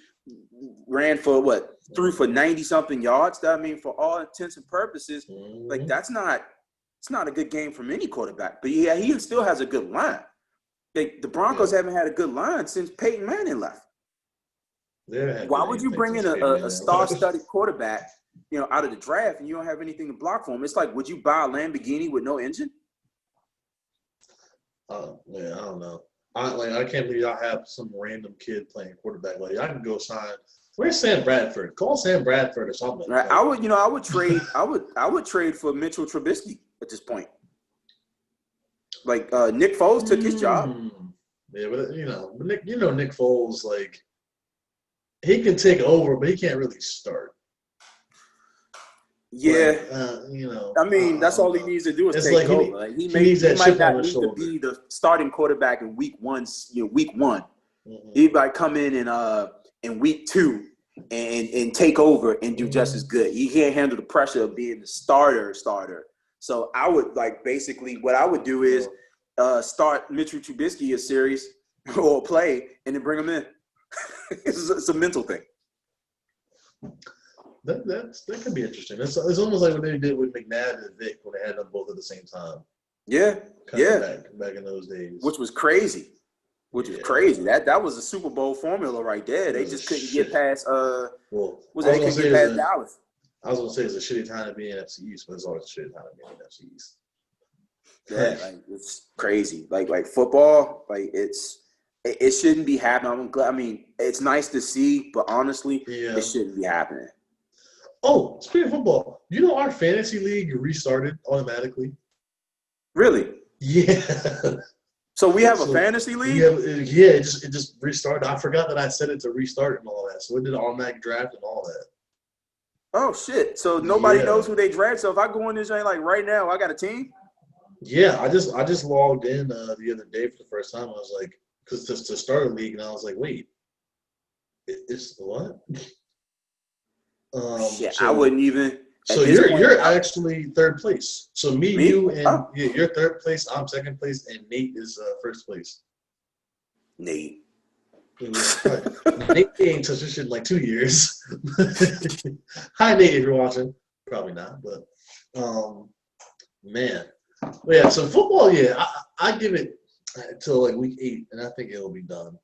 ran for threw for 90-something yards. I mean, for all intents and purposes, like it's not a good game from any quarterback. But yeah, he still has a good line. The Broncos haven't had a good line since Peyton Manning left. Why would you bring in a star-studded quarterback, out of the draft and you don't have anything to block for him? It's like, would you buy a Lamborghini with no engine? I don't know. I can't believe y'all have some random kid playing quarterback. Like I can go sign. Where's Sam Bradford? Call Sam Bradford or something. Right. I would trade. I would trade for Mitchell Trubisky at this point. Like Nick Foles took his job. Yeah, but Nick Foles, like he can take over, but he can't really start. Yeah, I mean that's all he needs to do is take over. He might not need to be the starting quarterback in week one. Week one, he might come in week two and take over and do just as good. He can't handle the pressure of being the starter. So I would basically what I would do is start Mitchell Trubisky a series or a play and then bring him in. It's a mental thing. That could be interesting. It's almost like what they did with McNabb and Vic when they had them both at the same time. Yeah, Back in those days, which was crazy. which is crazy. That was a Super Bowl formula right there. They just couldn't get past Dallas. I was gonna say it's a shitty time to be in NFC East, but it's always a shitty time to be in NFC East. Yeah, like it's crazy. Like football, like it shouldn't be happening. I'm glad. I mean, it's nice to see, but honestly, it shouldn't be happening. Oh, speaking of football, you know our fantasy league restarted automatically. Really? Yeah. So we have a fantasy league? It just restarted. I forgot that I set it to restart and all that. So it did an automatic draft and all that. Oh shit! So nobody knows who they draft. So if I go in this like right now, I got a team. Yeah, I just logged in the other day for the first time. I was like, because to start a league, and I was like, wait, it's what? Shit, so, I wouldn't even. So you're actually third place. So me? You, and you're third place. I'm second place, and Nate is first place. Nate. Nate ain't touched this shit in like 2 years. Hi Nate, if you're watching. Probably not, but man. But yeah, so football, I give it till like week 8, and I think it'll be done.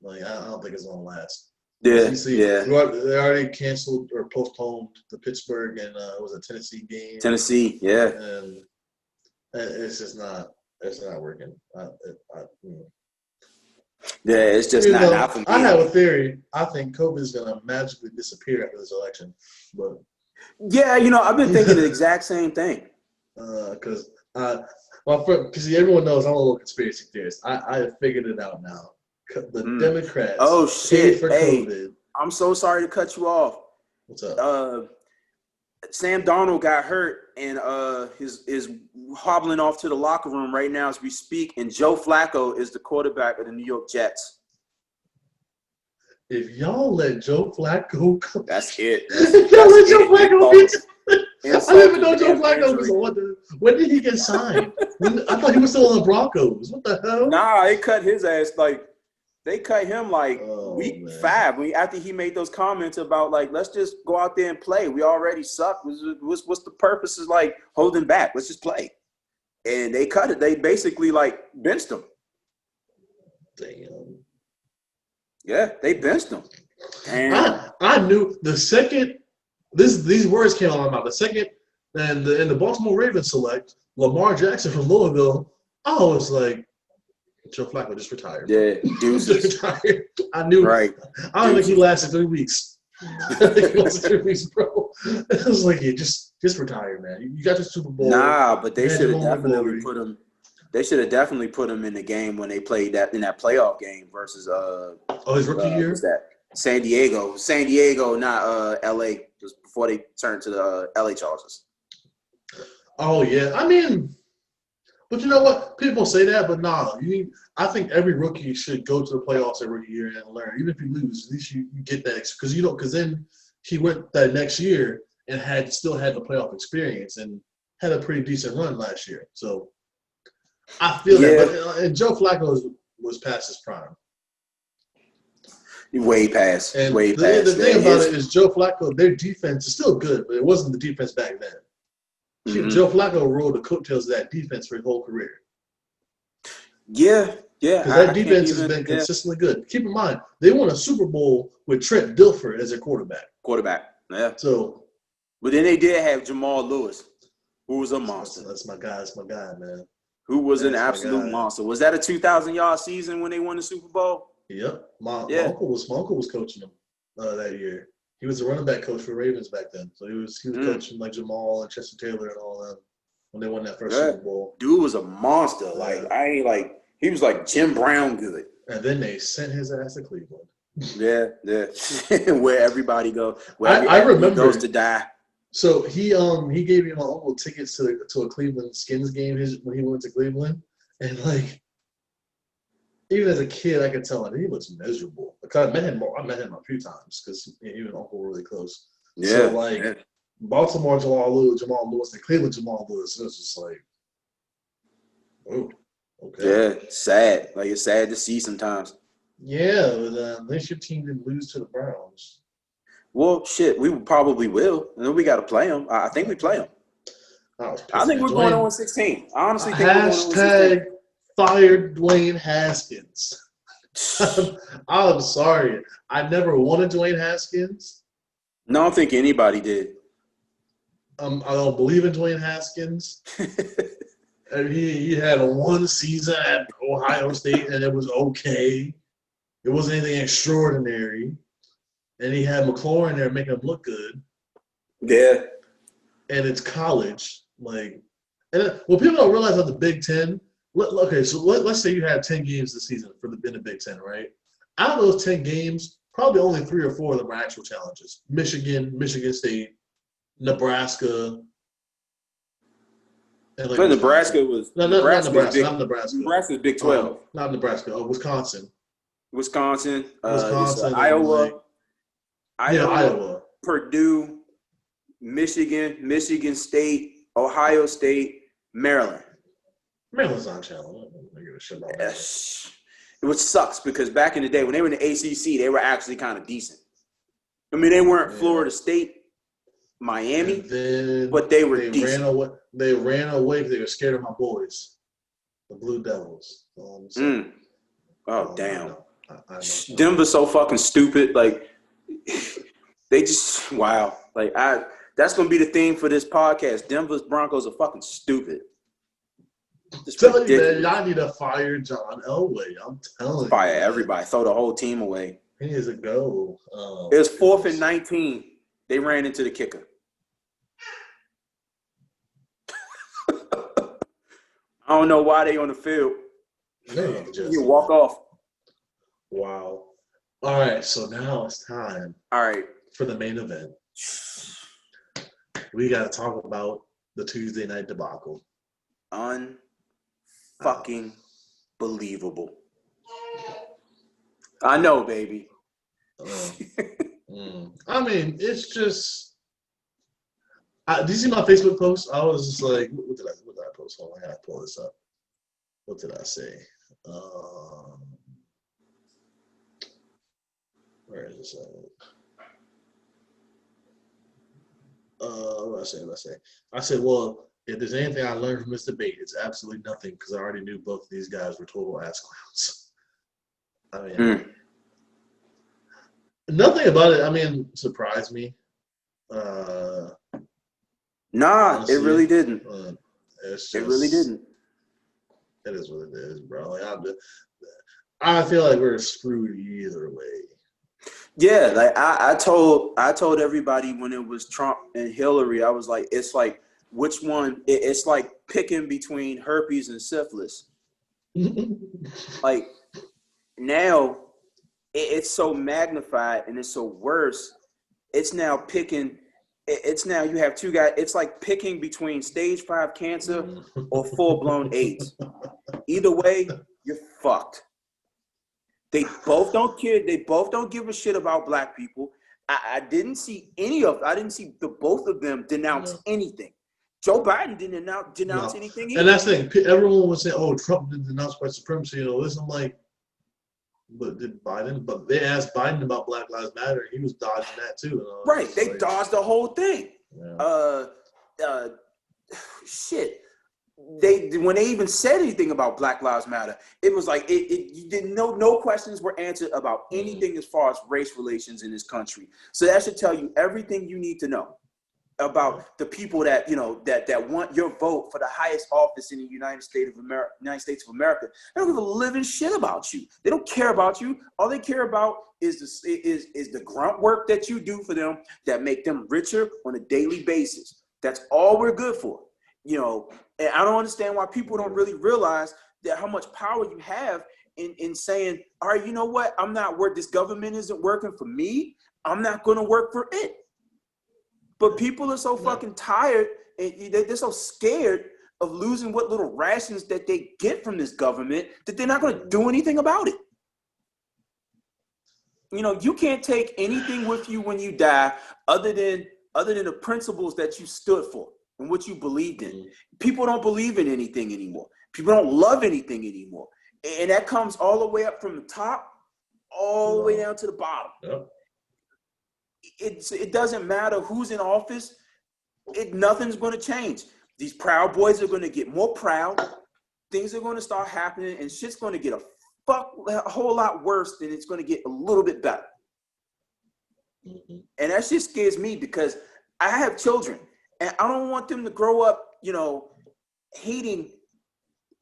Like I don't think it's gonna last. Yeah, They already canceled or postponed the Pittsburgh and was a Tennessee game. Tennessee, yeah, and it's just not working. Yeah, it's just not for me. I have a theory. I think COVID is gonna magically disappear after this election, but yeah, I've been thinking the exact same thing. Because everyone knows I'm a little conspiracy theorist. I figured it out now. The Democrats. Oh shit! For COVID. I'm so sorry to cut you off. What's up? Sam Darnold got hurt and is hobbling off to the locker room right now as we speak. And Joe Flacco is the quarterback of the New York Jets. If y'all let Joe Flacco go, that's it. Y'all let Joe Flacco get. I didn't even know Joe Flacco was. When did he get signed? I thought he was still on the Broncos. What the hell? Nah, they cut his ass They cut him week 5 after he made those comments about let's just go out there and play. We already suck. What's the purpose is holding back? Let's just play. And they cut it. They basically benched him. Damn. Yeah, they benched him. Damn. I knew the second these words came out of my mouth. The second and the Baltimore Ravens select Lamar Jackson from Louisville, I was like, Joe Flacco just retired. Yeah, just retired. I knew. Right. I don't think he lasted 3 weeks. I think he lasted 3 weeks, bro. I was like, just retire, man. You got your Super Bowl. Nah, but they should have definitely put him. They should have definitely put him in the game when they played in that playoff game versus his rookie year. What's that? San Diego, not L.A. Just before they turned to the L.A. Chargers. Oh yeah, I mean. But you know what? People say that, but nah. I think every rookie should go to the playoffs every rookie year and learn. Even if you lose, at least you get that because then he went that next year and still had the playoff experience and had a pretty decent run last year. So I feel that. But and Joe Flacco was past his prime. Way past. And way past. The thing about it is Joe Flacco, their defense is still good, but it wasn't the defense back then. Mm-hmm. Joe Flacco rode the coattails of that defense for his whole career. Yeah. Because that defense has been consistently good. Keep in mind, they won a Super Bowl with Trent Dilfer as their quarterback. Yeah. So, but then they did have Jamal Lewis, who was a monster. That's my guy. That's my guy, man. Who was an absolute monster. Was that a 2,000-yard season when they won the Super Bowl? Yep. My uncle was coaching them that year. He was a running back coach for Ravens back then. So he was coaching Jamal and Chester Taylor and all them when they won that first Super Bowl. Dude was a monster. He was like Jim Brown good. And then they sent his ass to Cleveland. Yeah. Where everybody goes. I remember goes to die. So he gave me my uncle tickets to a Cleveland Skins game when he went to Cleveland. And even as a kid, I could tell he was miserable. Because I met him a few times because he and Uncle were really close. Yeah. So Baltimore Jamal Lewis, and Cleveland Jamal Lewis. It was just oh, okay. Yeah, sad. It's sad to see sometimes. Yeah, but at least your team didn't lose to the Browns. Well, shit, we probably will, and then we got to play them. I think we play them. I think we're going 0-16. I honestly think we're going 0-16. Fired Dwayne Haskins. I'm sorry. I never wanted Dwayne Haskins. No, I don't think anybody did. I don't believe in Dwayne Haskins. He had a one season at Ohio State, and it was okay. It wasn't anything extraordinary. And he had McLaurin there making him look good. Yeah. And it's college. Like, and what people don't realize about the Big Ten, let's say you had 10 games this season in the Big Ten, right? Out of those 10 games, probably only 3 or 4 of them are actual challenges. Michigan, Michigan State, Nebraska. And like Nebraska was not Nebraska. Nebraska's Big 12. Not Nebraska. Oh, Wisconsin. Iowa. Iowa. Purdue, Michigan State, Ohio State, Maryland. Maryland's not challenge. I don't give a shit about that. Which sucks because back in the day when they were in the ACC, they were actually kind of decent. I mean, they weren't Florida State, Miami, but they were decent. They ran away because they were scared of my boys, the Blue Devils. Oh, damn. I know. Denver's so fucking stupid. Like, they just, wow. Like, that's going to be the theme for this podcast. Denver's Broncos are fucking stupid. Tell you, man, y'all need to fire John Elway. I'm telling you. Fire everybody. Throw the whole team away. He needs to go. It was 4th and 19. They ran into the kicker. I don't know why they on the field. You walk off. Wow. All right, so now it's time. All right. For the main event. We got to talk about the Tuesday night debacle. Unfucking believable. I know, baby. I mean, it's just. Do you see my Facebook post? I was just like, what did I post? Hold on, I gotta pull this up. What did I say? Where is this? What did I say? I said, well, if there's anything I learned from this debate, it's absolutely nothing because I already knew both of these guys were total ass clowns. I mean, nothing about it. I mean, surprised me. Nah, honestly, it really didn't. It really didn't. It is what it is, bro. Like I feel like we're screwed either way. Yeah, like I told everybody when it was Trump and Hillary, I was like, it's like which one? It's like picking between herpes and syphilis. Like now, it's so magnified and it's so worse. It's now picking. It's now you have two guys. It's like picking between stage 5 cancer or full-blown AIDS. Either way, you're fucked. They both don't care. They both don't give a shit about black people. I didn't see the both of them denounce anything. Joe Biden didn't denounce anything either. And that's the thing. Everyone would say, "Oh, Trump didn't denounce white supremacy." You know, listen, like, but did Biden? But they asked Biden about Black Lives Matter. He was dodging that too. Right. They dodged the whole thing. Yeah. Shit. When they even said anything about Black Lives Matter, it was like you didn't know. No questions were answered about anything as far as race relations in this country. So that should tell you everything you need to know about the people that that want your vote for the highest office in the United States of America. They don't give a living shit about you. They don't care about you. All they care about is the grunt work that you do for them that make them richer on a daily basis. That's all we're good for. And I don't understand why people don't really realize that how much power you have in saying, all right, you know what? I'm not work. This government isn't working for me. I'm not going to work for it. But people are so fucking tired and they're so scared of losing what little rations that they get from this government that they're not going to do anything about it. You can't take anything with you when you die other than the principles that you stood for and what you believed in. People don't believe in anything anymore. People don't love anything anymore. And that comes all the way up from the top, all the way down to the bottom. Yep. It doesn't matter who's in office. Nothing's going to change. These Proud Boys are going to get more proud. Things are going to start happening, and shit's going to get a whole lot worse than it's going to get a little bit better. Mm-hmm. And that shit scares me because I have children and I don't want them to grow up, hating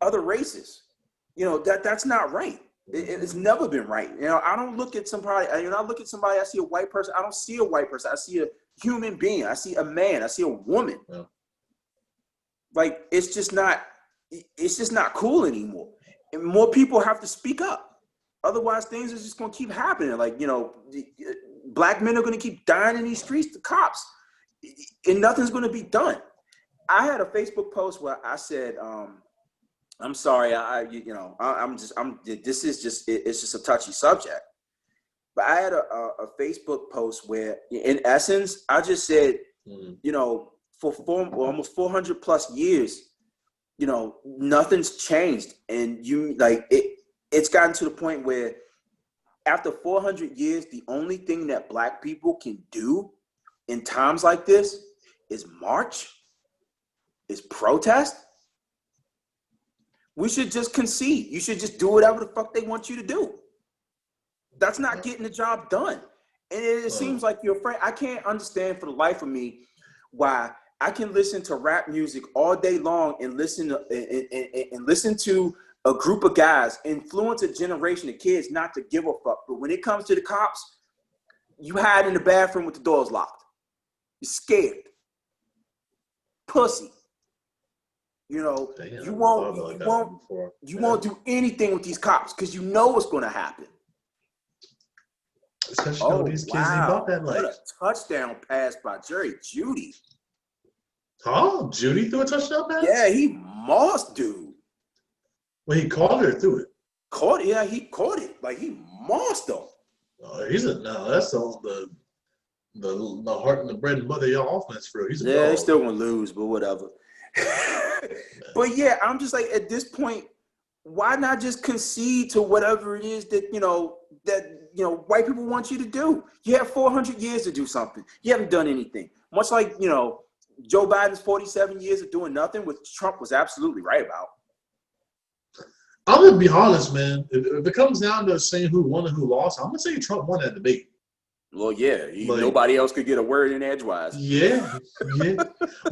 other races. That's not right. It's never been right. I don't look at somebody, I look at somebody, I see a white person. I don't see a white person. I see a human being. I see a man. I see a woman. Yeah. Like, it's just not cool anymore. And more people have to speak up. Otherwise, things are just going to keep happening. Like, black men are going to keep dying in these streets, the cops, and nothing's going to be done. I had a Facebook post where I said, I'm sorry, it's just a touchy subject. But I had a Facebook post where, in essence, I just said, for almost 400 plus years, nothing's changed. And it's gotten to the point where after 400 years, the only thing that black people can do in times like this is march, is protest. We should just concede. You should just do whatever the fuck they want you to do. That's not getting the job done. And it seems like you're afraid. I can't understand for the life of me why I can listen to rap music all day long and listen to a group of guys influence a generation of kids not to give a fuck. But when it comes to the cops, you hide in the bathroom with the doors locked. You're scared. Pussy. You won't do anything with these cops because you know what's going to happen. Especially these kids about that life. What a touchdown pass by Jerry Jeudy. Oh, Jeudy threw a touchdown pass? Yeah, he mossed dude. Well, he caught it or threw it? Caught it, yeah, he caught it. Like, he mossed him. That's the heart and the bread and butter of y'all offense for real. They're still going to lose, but whatever. But yeah, I'm just like, at this point, why not just concede to whatever it is that white people want you to do? You have 400 years to do something. You haven't done anything. Much like, Joe Biden's 47 years of doing nothing, which Trump was absolutely right about. I'm going to be honest, man. If it comes down to saying who won and who lost, I'm going to say Trump won that debate. Well, yeah, nobody else could get a word in edgewise. Yeah.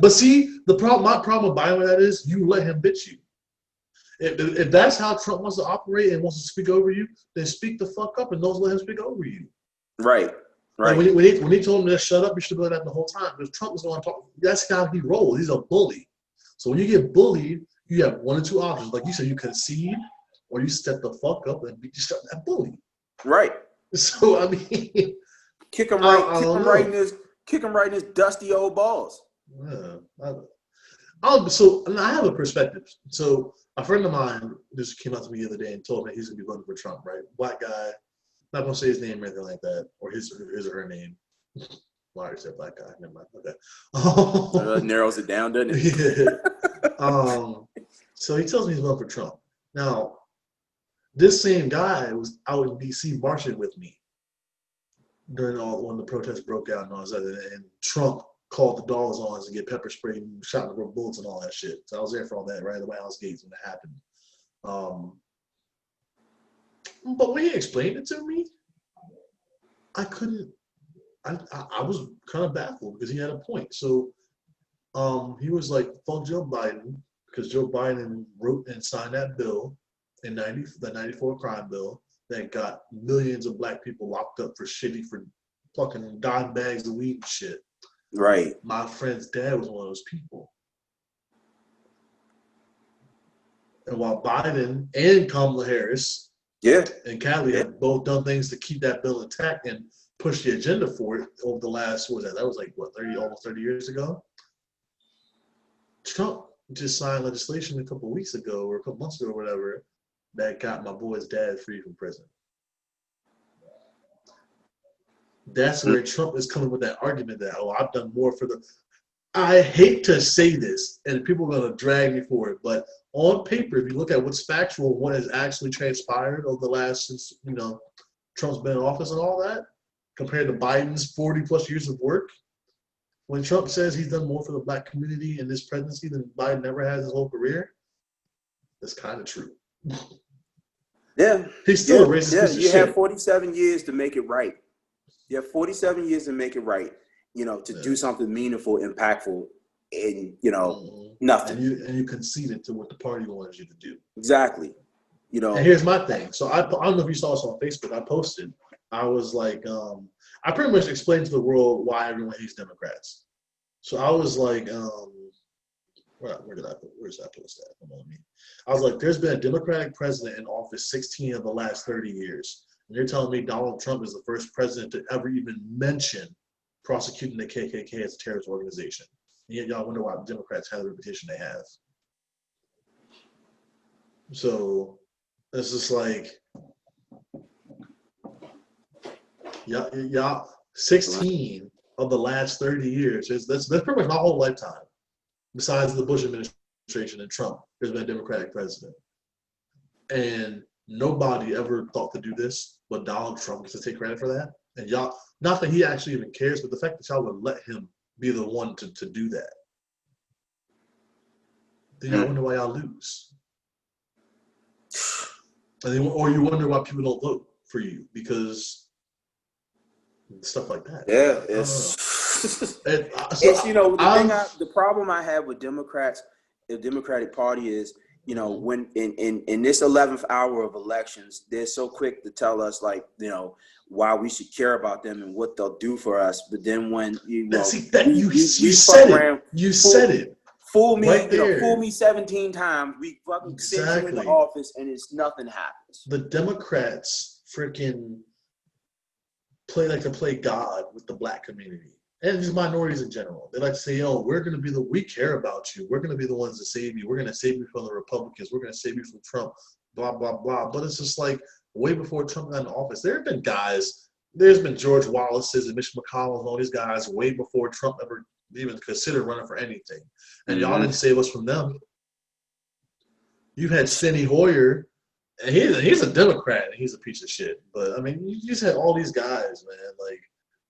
But see, my problem with Biden with that is you let him bitch you. If that's how Trump wants to operate and wants to speak over you, then speak the fuck up and don't let him speak over you. Right. Like when he told him to shut up, you should have done that the whole time. Because Trump was going to talk. That's how he rolls. He's a bully. So when you get bullied, you have one or two options. Like you said, you concede or you step the fuck up and you start that bully. Right. So I mean, kick him right in his dusty old balls. Yeah. So I have a perspective. So a friend of mine just came out to me the other day and told me he's gonna be voting for Trump, right? Black guy, not gonna say his name or anything like that, or his or her name. Well, I already said black guy. Never mind. Okay. That narrows it down, doesn't it? Yeah. So he tells me he's voting for Trump. Now, this same guy was out in D.C. marching with me when the protests broke out and all that, and Trump called the dogs on us and get pepper sprayed and shot with bullets and all that shit. So I was there for all that, right at the White House gates when it happened. But when he explained it to me, I couldn't. I was kind of baffled because he had a point. So he was like, "Fuck Joe Biden," because Joe Biden wrote and signed that bill in the 94 crime bill that got millions of black people locked up for fucking dime bags of weed and shit. Right. My friend's dad was one of those people. And while Biden and Kamala Harris and Kelly have both done things to keep that bill intact and push the agenda for it over the last, what was that? That was like, almost 30 years ago? Trump just signed legislation a couple weeks ago or a couple months ago or whatever that got my boy's dad free from prison. That's where Trump is coming with that argument that, I've done more for the... I hate to say this, and people are going to drag me for it, but on paper, if you look at what's factual, what has actually transpired over the last, since, Trump's been in office and all that, compared to Biden's 40 plus years of work, when Trump says he's done more for the black community in this presidency than Biden ever has his whole career, that's kind of true. Yeah. He's still a racist piece of you shit. have 47 years to make it right. You have 47 years to make it right, to do something meaningful, impactful, and, nothing. And you conceded to what the party wanted you to do. Exactly. And here's my thing. So I don't know if you saw this on Facebook. I posted. I was like, I pretty much explained to the world why everyone hates Democrats. So I was like, where's that post at? Come on, me. I was like, there's been a Democratic president in office 16 of the last 30 years. And you're telling me Donald Trump is the first president to ever even mention prosecuting the KKK as a terrorist organization. And yet y'all wonder why Democrats have the reputation they have. So it's just like, y'all 16 of the last 30 years. That's pretty much my whole lifetime. Besides the Bush administration and Trump, there's been a Democratic president. And nobody ever thought to do this, but Donald Trump gets to take credit for that. And y'all, not that he actually even cares, but the fact that y'all would let him be the one to do that. Then y'all wonder why y'all lose. Or you wonder why people don't vote for you because stuff like that. Yeah, the problem I have with Democrats, the Democratic Party is, when in this 11th hour of elections, they're so quick to tell us why we should care about them and what they'll do for us. But then when you said it. Fool me, right fool me 17 times. We fucking send you into office and nothing happens. The Democrats freaking play God with the black community and just minorities in general. They like to say, we're going to be we care about you. We're going to be the ones to save you. We're going to save you from the Republicans. We're going to save you from Trump, blah, blah, blah. But it's just like way before Trump got in office, there have been guys, there's been George Wallace's and Mitch McConnell and all these guys way before Trump ever even considered running for anything. And y'all didn't save us from them. You had Steny Hoyer, and he's a Democrat, and he's a piece of shit. But, I mean, you just had all these guys, man,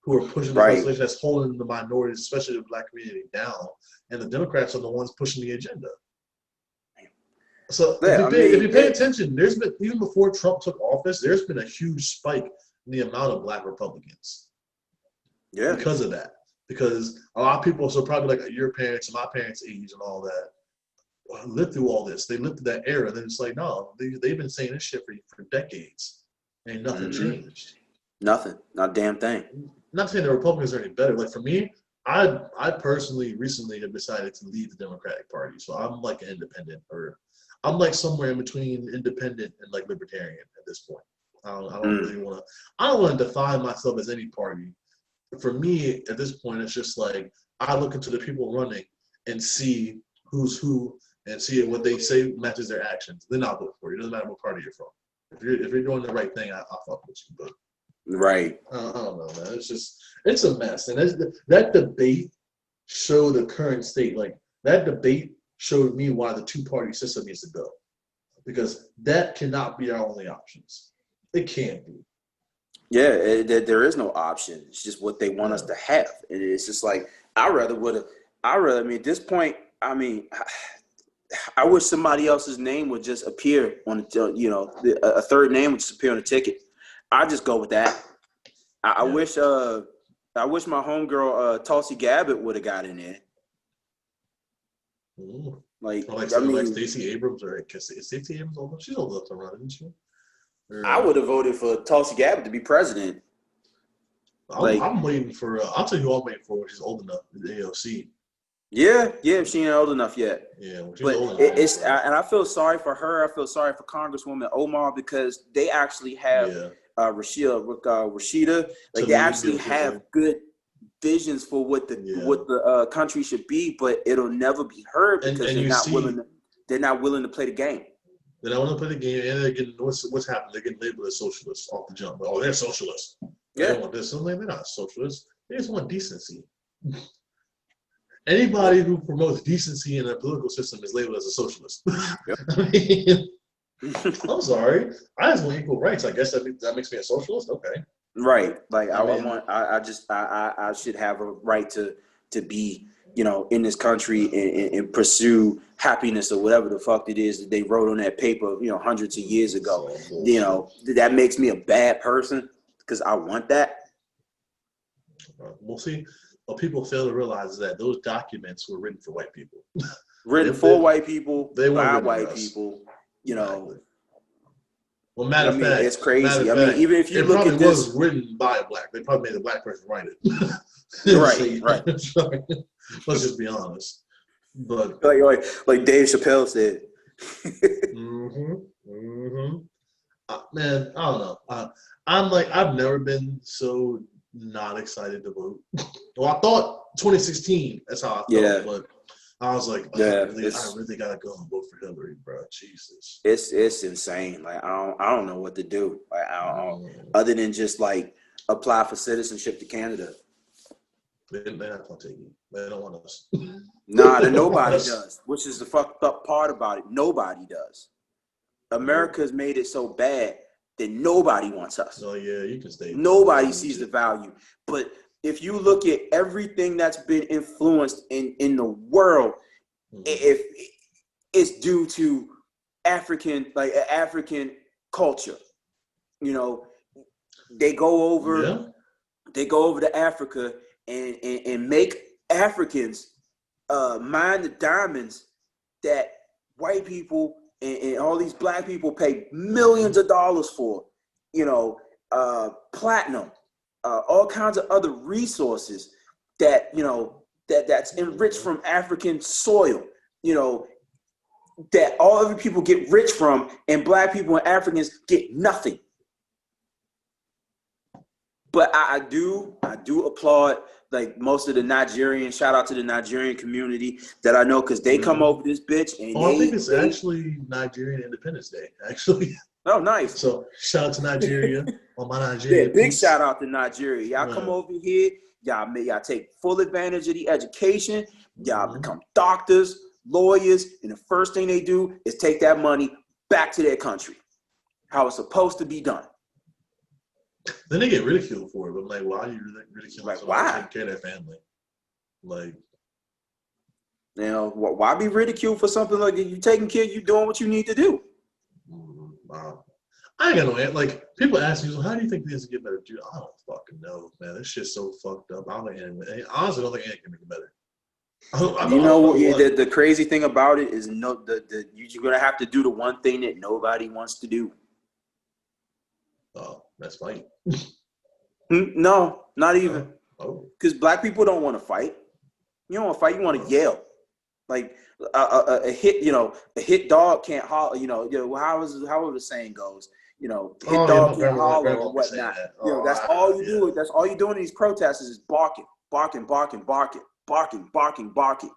who are pushing the legislation that's holding the minorities, especially the black community, down. And the Democrats are the ones pushing the agenda. So if you pay attention, there's been, even before Trump took office, there's been a huge spike in the amount of black Republicans. Yeah. Because of that. Because a lot of people, so probably like your parents and my parents' age and all that, lived through all this. They lived through that era. And then it's like, no, they've been saying this shit for decades. Ain't nothing changed. Nothing. Not a damn thing. Not saying the Republicans are any better. Like for me, I personally recently have decided to leave the Democratic Party. So I'm like an independent, or I'm like somewhere in between independent and like libertarian at this point. I don't really want to. I don't want to define myself as any party. For me, at this point, it's just like I look into the people running and see who's who and see what they say matches their actions. Then I'll vote for you. It doesn't matter what party you're from. If you're doing the right thing, I'll fuck with you. But right. I don't know, man. It's a mess. And that debate showed the current state. Like that debate showed me why the two-party system needs to go, because that cannot be our only options. It can't be. Yeah, there is no option. It's just what they want us to have. And it's just like, I mean, at this point, I mean, I wish somebody else's name would just appear on, a third name would just appear on the ticket. I just go with that. I wish my homegirl, Tulsi Gabbard would have got in there. Ooh. Like Stacey Abrams, or is Stacey Abrams old enough? She's old enough to run, isn't she? I would have voted for Tulsi Gabbard to be president. I'm waiting for. I'll tell you who I'm waiting for when she's old enough. The AOC. Yeah, she ain't old enough yet. Yeah, when she's but old enough. And I feel sorry for her. I feel sorry for Congresswoman Omar, because they actually have Rashida. Like they actually have good visions for what the country should be, but it'll never be heard because they're not willing to play the game. They don't want to play the game, and they're getting what's happening. They're getting labeled as socialists off the jump. Oh, they're socialists. They don't want this. They're not socialists. They just want decency. Anybody who promotes decency in a political system is labeled as a socialist. I mean, I'm sorry. I just want equal rights. I guess that makes me a socialist. Okay. Right. Like I should have a right to be, in this country and pursue happiness or whatever the fuck it is that they wrote on that paper, hundreds of years ago. That makes me a bad person because I want that. We'll see. What people fail to realize is that those documents were written for white people. Written for white people, by white people, Exactly. Well, matter of fact, it's crazy. Even if you look at this, was written by a black. They probably made a black person write it. Right. Let's just be honest. But like Dave Chappelle said. Man, I don't know. I've never been so not excited to vote. Well, I thought 2016. That's how I felt, but I was like, I really gotta go and vote for Hillary, bro. Jesus, it's insane. Like I don't know what to do. Like other than just like apply for citizenship to Canada. They're not gonna take it. They don't want us. Nah, nobody does. Which is the fucked up part about it. Nobody does. America's made it so bad that nobody wants us. Oh yeah, you can stay. Nobody sees the value. But if you look at everything that's been influenced in the world, if it's due to African culture. They go over to Africa and make Africans mine the diamonds that white people and all these black people pay millions of dollars for, platinum, all kinds of other resources that, that's enriched from African soil, that all other people get rich from, and black people and Africans get nothing. But I do applaud like most of the Nigerian, shout out to the Nigerian community that I know, because they come over this bitch and I think it's actually Nigerian Independence Day, actually. Oh, nice. So shout out to Nigeria on my Nigeria. Yeah, big shout out to Nigeria. Y'all come over here, y'all take full advantage of the education, y'all become doctors, lawyers, and the first thing they do is take that money back to their country. How it's supposed to be done. Then they get ridiculed for it. But I'm like, why are you ridiculing like, someone why? taking care of their family? Like, why be ridiculed for something like you taking care, you doing what you need to do? Wow. I ain't got no answer. Like, people ask me, so how do you think things get better? Dude, I don't fucking know, man. This shit's so fucked up. I honestly don't think anything can make it better. The crazy thing about it is you're gonna have to do the one thing that nobody wants to do. Oh, that's fight. No, not even. Because black people don't want to fight. You don't want to fight. You want to yell. Like a hit dog can't holler. However the saying goes. Hit dog can't holler or whatnot. That's all you do. That's all you're doing in these protests is barking, barking, barking, barking, barking, barking, barking.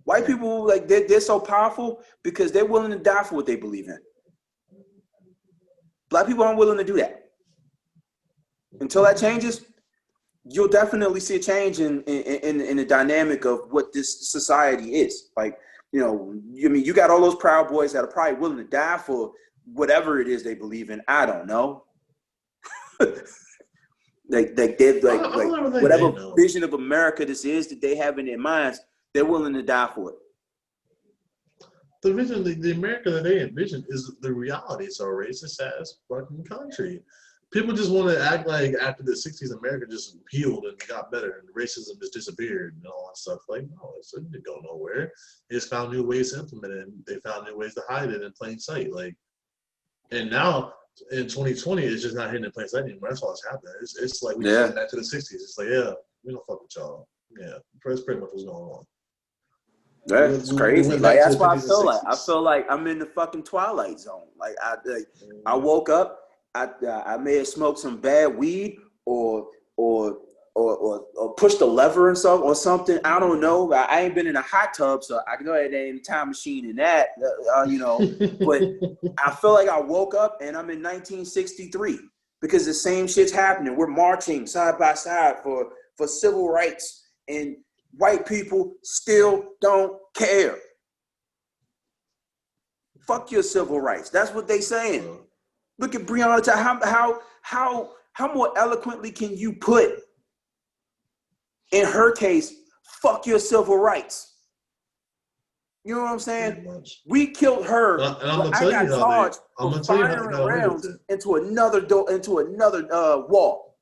White people, like they're so powerful because they're willing to die for what they believe in. Black people aren't willing to do that. Until that changes, you'll definitely see a change in the dynamic of what this society is. Like, you got all those Proud Boys that are probably willing to die for whatever it is they believe in. I don't know. Whatever vision of America this is that they have in their minds, they're willing to die for it. The vision, the America that they envision is the reality. It's a racist ass fucking country. People just want to act like after the 60s, America just healed and got better and racism just disappeared and all that stuff. Like, no, it didn't go nowhere. They just found new ways to implement it, and they found new ways to hide it in plain sight. Like, and now in 2020, it's just not hidden in plain sight anymore. That's all that's happening. It's like we just went back to the 60s. It's like, yeah, we don't fuck with y'all. Yeah, that's pretty much what's going on. That's crazy. Like, that's what I feel like. I feel like I'm in the fucking Twilight Zone. Like I woke up. I may have smoked some bad weed or pushed a lever or something. I don't know. I ain't been in a hot tub, so I can go ahead and in a time machine in that. But I feel like I woke up and I'm in 1963 because the same shit's happening. We're marching side by side for civil rights, and white people still don't care. Fuck your civil rights. That's what they saying. Look at Breonna. How more eloquently can you put, in her case, fuck your civil rights. You know what I'm saying? We killed her. And I'm I got charged for firing rounds into another wall.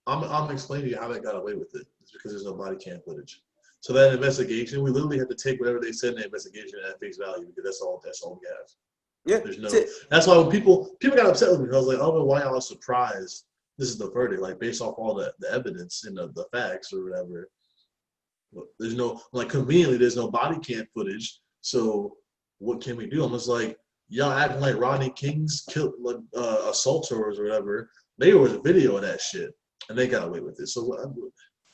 I'm explaining to you how they got away with it. It's because there's no body cam footage. So that investigation, we literally had to take whatever they said in the investigation at face value because that's all we have. Yeah. There's no. That's why when people got upset with me, I was like, I don't know why y'all are surprised. This is the verdict, like based off all the evidence and the facts or whatever. There's no, like, conveniently there's no body cam footage. So what can we do? I'm just like, y'all acting like Rodney King's assaulters or whatever. There was a video of that shit, and they got away with it. So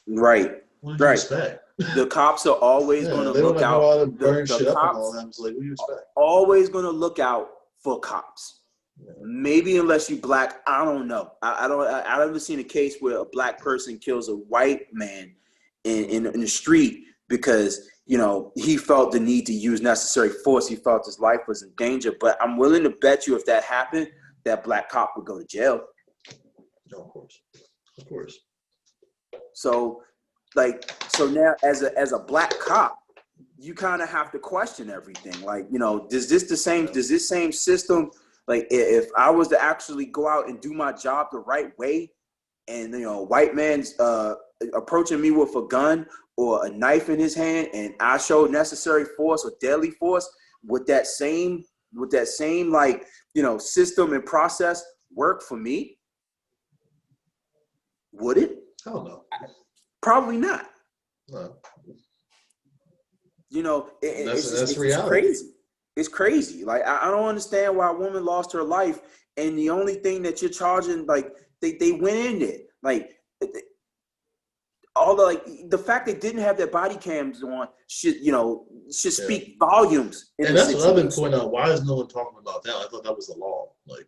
right. What do you expect? The cops are always going to look out. The cops like, what do you expect? Always going to look out for cops. Yeah. Maybe unless you black, I don't know. I've never seen a case where a black person kills a white man in the street because, you know, he felt the need to use necessary force. He felt his life was in danger. But I'm willing to bet you if that happened, that black cop would go to jail. No, of course. So now as a black cop, you kind of have to question everything. Like, you know, does this same system, like if I was to actually go out and do my job the right way and, you know, white man's approaching me with a gun or a knife in his hand and I showed necessary force or deadly force, would that same like, you know, system and process work for me? Would it? Hell no. Probably not. No. You know, it's reality. Crazy. It's crazy. Like, I don't understand why a woman lost her life, and the only thing that you're charging, like, they went in there. Like, the fact they didn't have their body cams on should speak volumes. And that's what I've been pointing out. Why is no one talking about that? I thought that was the law. Like,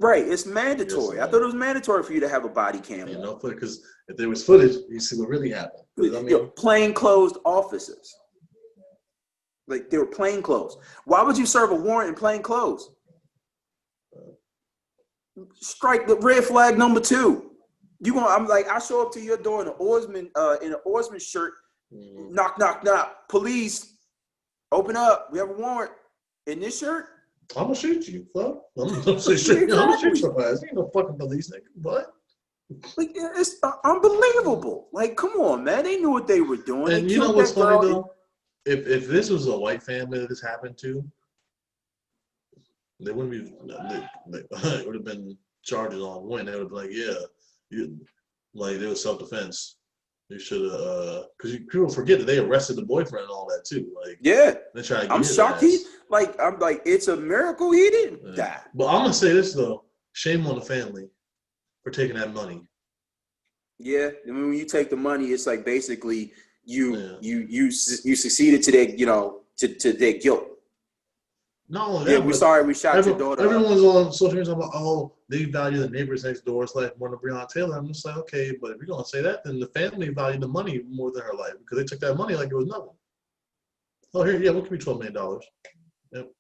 right, it's mandatory. Yes, I thought it was mandatory for you to have a body cam. You know, because if there was footage, you see what really happened. I mean, plainclothes officers. Like, they were plain clothes. Why would you serve a warrant in plain clothes? Strike the red flag number 2. I show up to your door in an oarsman shirt. Mm-hmm. Knock, knock, knock. Police, open up. We have a warrant. In this shirt? I'm gonna shoot you, fuck. I'm gonna shoot your ass. You ain't no fucking police nigga. What? Like, it's unbelievable. Like, come on, man. They knew what they were doing. And you know what's funny though? If this was a white family that this happened to, they wouldn't be. It would have been charges on one. They would have been like, yeah, like, there was self-defense. You should have, because people forget that they arrested the boyfriend and all that too. Like, yeah, they try to get I'm shocked. I'm like, it's a miracle he didn't die. But I'm gonna say this though: shame on the family for taking that money. Yeah, I mean, when you take the money, it's like basically you succeeded to their, you know, to their guilt. No, yeah, we're sorry we shot your daughter. Everyone's on social media talking about, oh, they value the neighbors next door. It's like more than Breonna Taylor. I'm just like, okay, but if you're gonna say that, then the family valued the money more than her life because they took that money like it was nothing. Oh, here, yeah, we'll give you $12 million. Yep.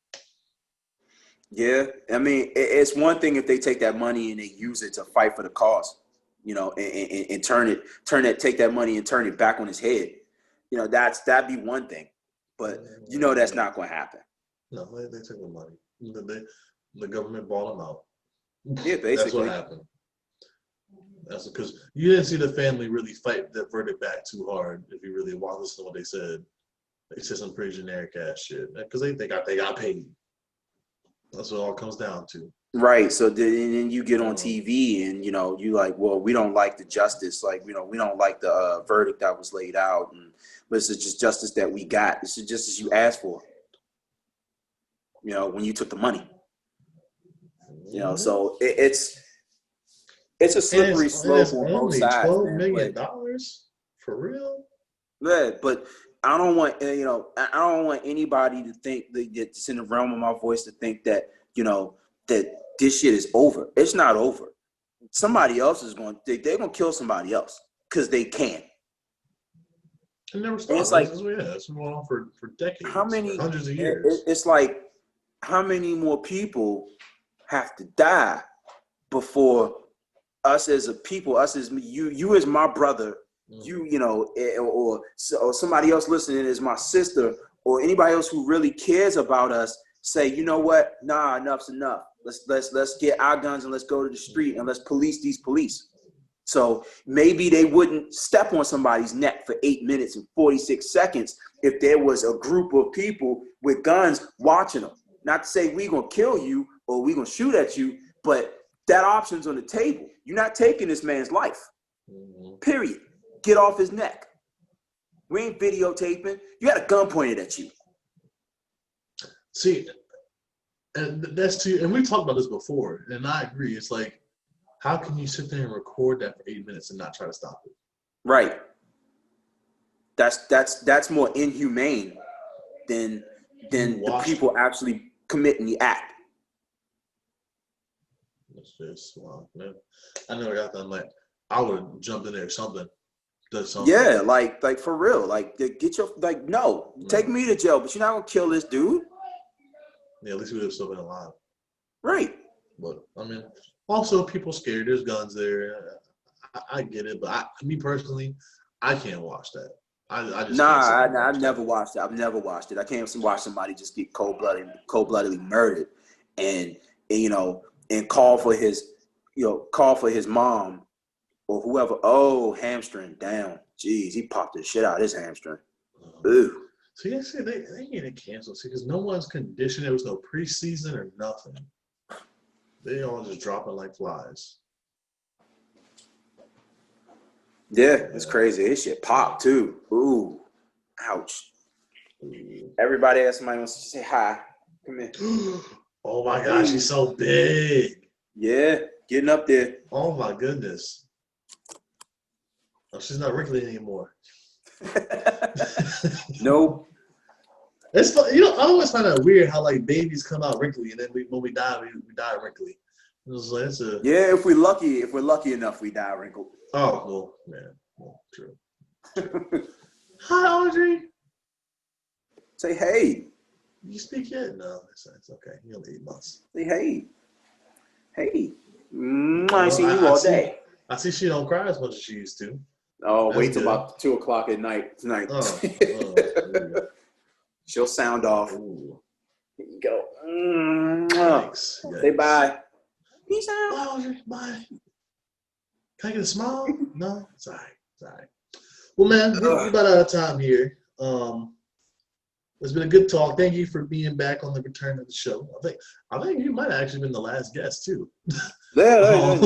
Yeah, I mean, it's one thing if they take that money and they use it to fight for the cause, you know, and take that money and turn it back on his head. You know, that'd be one thing, but you know that's not going to happen. No, they took the money. The government bought them out. Yeah, basically. That's what happened. That's because you didn't see the family really fight that verdict back too hard. If you really want to listen to what they said some pretty generic ass shit because they got paid. That's what it all comes down to. Right. So then you get on TV and, you know, you like, well, we don't like the justice. Like, you know, we don't like the verdict that was laid out. But this is just justice that we got. This is justice you asked for. You know, when you took the money. You know, so it's a slippery slope on both sides. $12 million for real? Yeah, but I don't want anybody to think that's in the realm of my voice to think that, you know, that this shit is over. It's not over. Somebody else is they're going to kill somebody else because they can. It never stops. It's like, it's been going on for decades. How many, for hundreds of years. It's like, how many more people have to die before us as a people, us as me, you as my brother, you know, or somebody else listening is my sister, or anybody else who really cares about us, say, you know what? Nah, enough's enough. Let's get our guns and let's go to the street and let's police these police. So maybe they wouldn't step on somebody's neck for 8 minutes and 46 seconds if there was a group of people with guns watching them. Not to say we're going to kill you or we're going to shoot at you, but that option's on the table. You're not taking this man's life. Period. Get off his neck. We ain't videotaping. You got a gun pointed at you. See, and that's too, and we talked about this before, and I agree. It's like, how can you sit there and record that for 8 minutes and not try to stop it? Right. That's more inhumane than the people actually committing the act. That's just wow, man. I never got that. I'm like, I would have jumped in there or something. Yeah, like for real. Like, get your no, take me to jail, but you're not gonna kill this dude. Yeah, at least we would have still been alive. Right. But I mean, also people scared. There's guns there. I get it, but me personally, I can't watch that. I just I've never watched it. I've never watched it. I can't watch somebody just get cold-bloodedly murdered, and call for his mom or whoever. Oh, hamstring down. Jeez, he popped the shit out of his hamstring. Ooh. So yeah, see, they get it canceled because no one's conditioned. There was no preseason or nothing. They all just dropping like flies. Yeah, it's crazy. This shit popped too. Ooh, ouch. Everybody has somebody wants to say hi. Come here. Oh my gosh, she's so big. Yeah, getting up there. Oh my goodness. Oh, she's not wrinkly anymore. Nope. It's fun. I always find it weird how like babies come out wrinkly, and then when we die, we die wrinkly. Yeah, if we're lucky enough, we die wrinkled. Oh well, man, true. Hi, Audrey. Say hey. You speak yet? No, it's okay. You only 8 months. Say hey. Hey. I ain't seen you all day. I see she don't cry as much as she used to. Oh, wait till about 2 o'clock at night tonight. She'll sound off. Ooh. Here you go. Thanks. Say bye. Peace out. Bye, Audrey. Bye. Can I get a smile? No? It's all right. Well, man, we're about out of time here. It's been a good talk. Thank you for being back on the return of the show. I think you might have actually been the last guest, too. Yeah,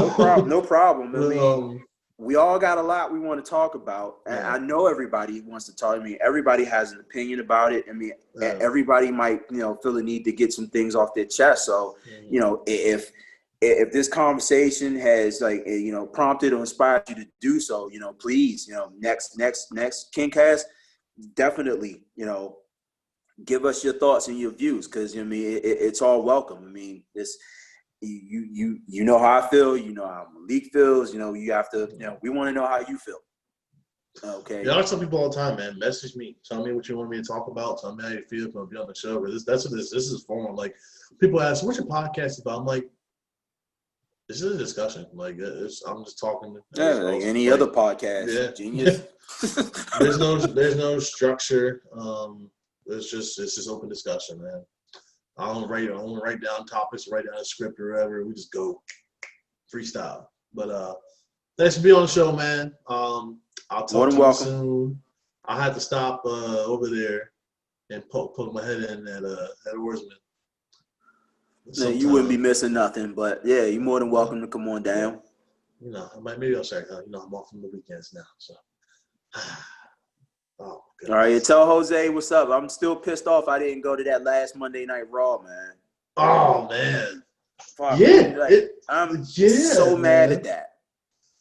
no problem. I mean, we all got a lot we want to talk about. And I know everybody wants to talk. I mean, everybody has an opinion about it. I mean, everybody might, feel the need to get some things off their chest. So, if this conversation has prompted or inspired you to do so, please, next KingCast, definitely, give us your thoughts and your views, because it's all welcome. I mean, this you know how I feel, how Malik feels, you have to, we want to know how you feel. Okay. Yeah, I tell people all the time, man, message me. Tell me what you want me to talk about. Tell me how you feel if I'm be on the show. But that's what this is for. Like, people ask, what's your podcast about? I'm like, this is a discussion. Like, I'm just talking. Like any other podcast. Yeah. Genius. There's no structure. It's just open discussion, man. I don't write down topics, write down a script or whatever. We just go freestyle. But thanks for being on the show, man. I'll talk to you soon. I'll have to stop over there and poke my head in at Oarsman. No, you wouldn't be missing nothing, but yeah, you're more than welcome to come on down. Maybe I'll check out. I'm off on the weekends now, so. Oh, all right, tell Jose what's up. I'm still pissed off I didn't go to that last Monday Night Raw, man. Oh man, fuck, yeah, I'm so mad at that.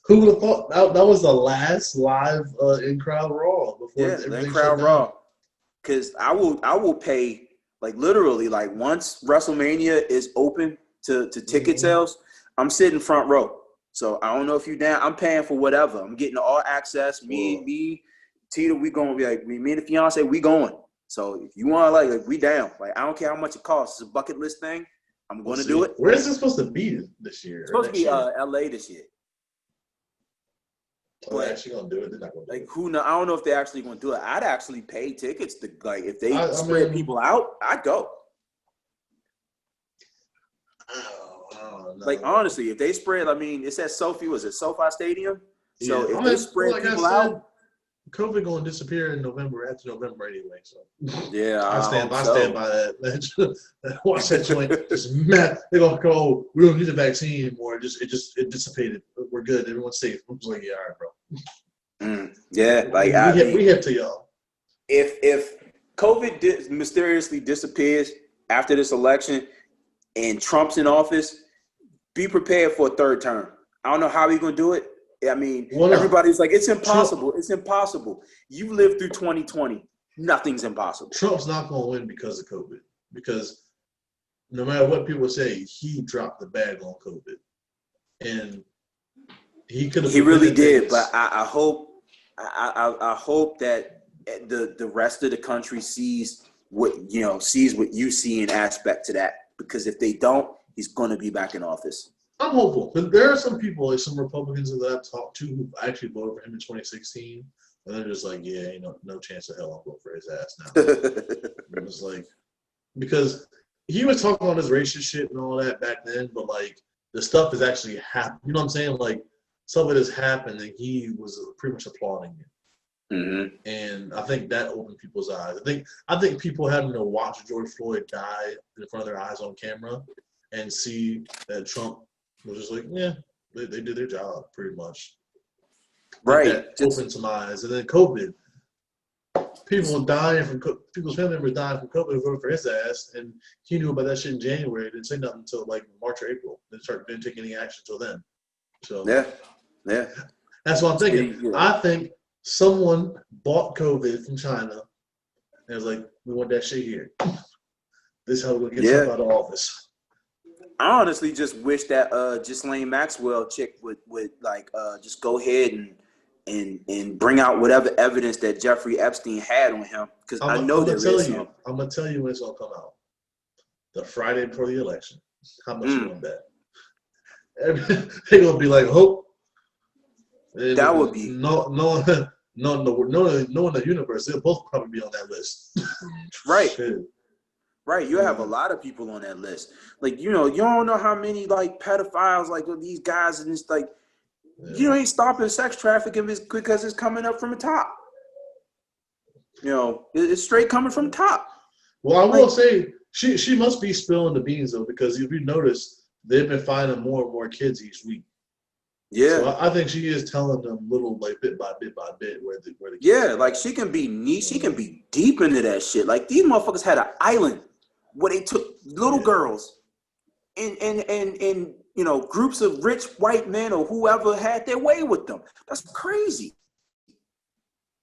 Who would have thought that was the last live in-crowd Raw before in-crowd Raw? Because I will pay literally once WrestleMania is open to ticket sales, I'm sitting front row. So I don't know if you down. I'm paying for whatever. I'm getting all access. Me. Tita, we going to be me and the fiance, we going. So if you want we down. I don't care how much it costs. It's a bucket list thing. I'm going to do it. Where is this supposed to be this year? It's supposed to be LA this year. Are they actually gonna do it? They're not gonna do like it. who know? I don't know if they're actually gonna do it. I'd actually pay tickets to like if they I spread mean, people out, I'd go. Oh, no. Like honestly, if they spread, I mean, it's at SoFi. Was it SoFi Stadium? So Yeah. if they spread like people I said, out, COVID gonna disappear in November after November anyway. So yeah, I stand hope by that. Watch that joint. Just mad. They're gonna go. We don't need the vaccine anymore. It dissipated. We're good. Everyone's safe. I'm just like, yeah, all right, bro. Yeah, like we hip to y'all. If COVID mysteriously disappears after this election and Trump's in office, be prepared for a third term. I don't know how he's gonna do it. I mean, everybody's like, it's impossible. Trump, it's impossible. You lived through 2020. Nothing's impossible. Trump's not gonna win because of COVID. Because no matter what people say, he dropped the bag on COVID, and he could have. He really did. But I hope that the rest of the country sees what you see in aspect to that. Because if they don't, he's gonna be back in office. I'm hopeful. But there are some people, like some Republicans that I've talked to, who actually voted for him in 2016, and they're just like, yeah, no chance of hell I'll vote for his ass now. It was like, because he was talking on his racist shit and all that back then, but like the stuff is actually happening. You know what I'm saying? Like some of it has happened, and he was pretty much applauding it. Mm-hmm. And I think that opened people's eyes. I think people having to watch George Floyd die in front of their eyes on camera and see that Trump was just like, yeah, they did their job pretty much. Right. That opened some eyes. And then COVID, people's family members dying from COVID, voted for his ass, and he knew about that shit in January. Didn't say nothing until like March or April. Didn't take any action until then. So yeah. That's what I'm thinking. I think someone bought COVID from China and was like, we want that shit here. This is how we're gonna get Trump out of office. I honestly just wish that Ghislaine Maxwell chick would like just go ahead and bring out whatever evidence that Jeffrey Epstein had on him, because I know there is some. I'm gonna tell you when it's gonna come out. The Friday before the election. How much you want that? They're gonna be like, hope. That would be no in the universe. They'll both probably be on that list. Right. Shit. Right, you have a lot of people on that list. Like, you don't know how many like pedophiles, like these guys, and it's like, you ain't stopping sex trafficking because it's coming up from the top. It's straight coming from the top. Well, I will say she must be spilling the beans though, because if you notice, they've been finding more and more kids each week. Yeah. So I think she is telling them little, like bit by bit where the kids like she can be niche, she can be deep into that shit. Like these motherfuckers had an island where they took little girls and groups of rich white men or whoever had their way with them. That's crazy.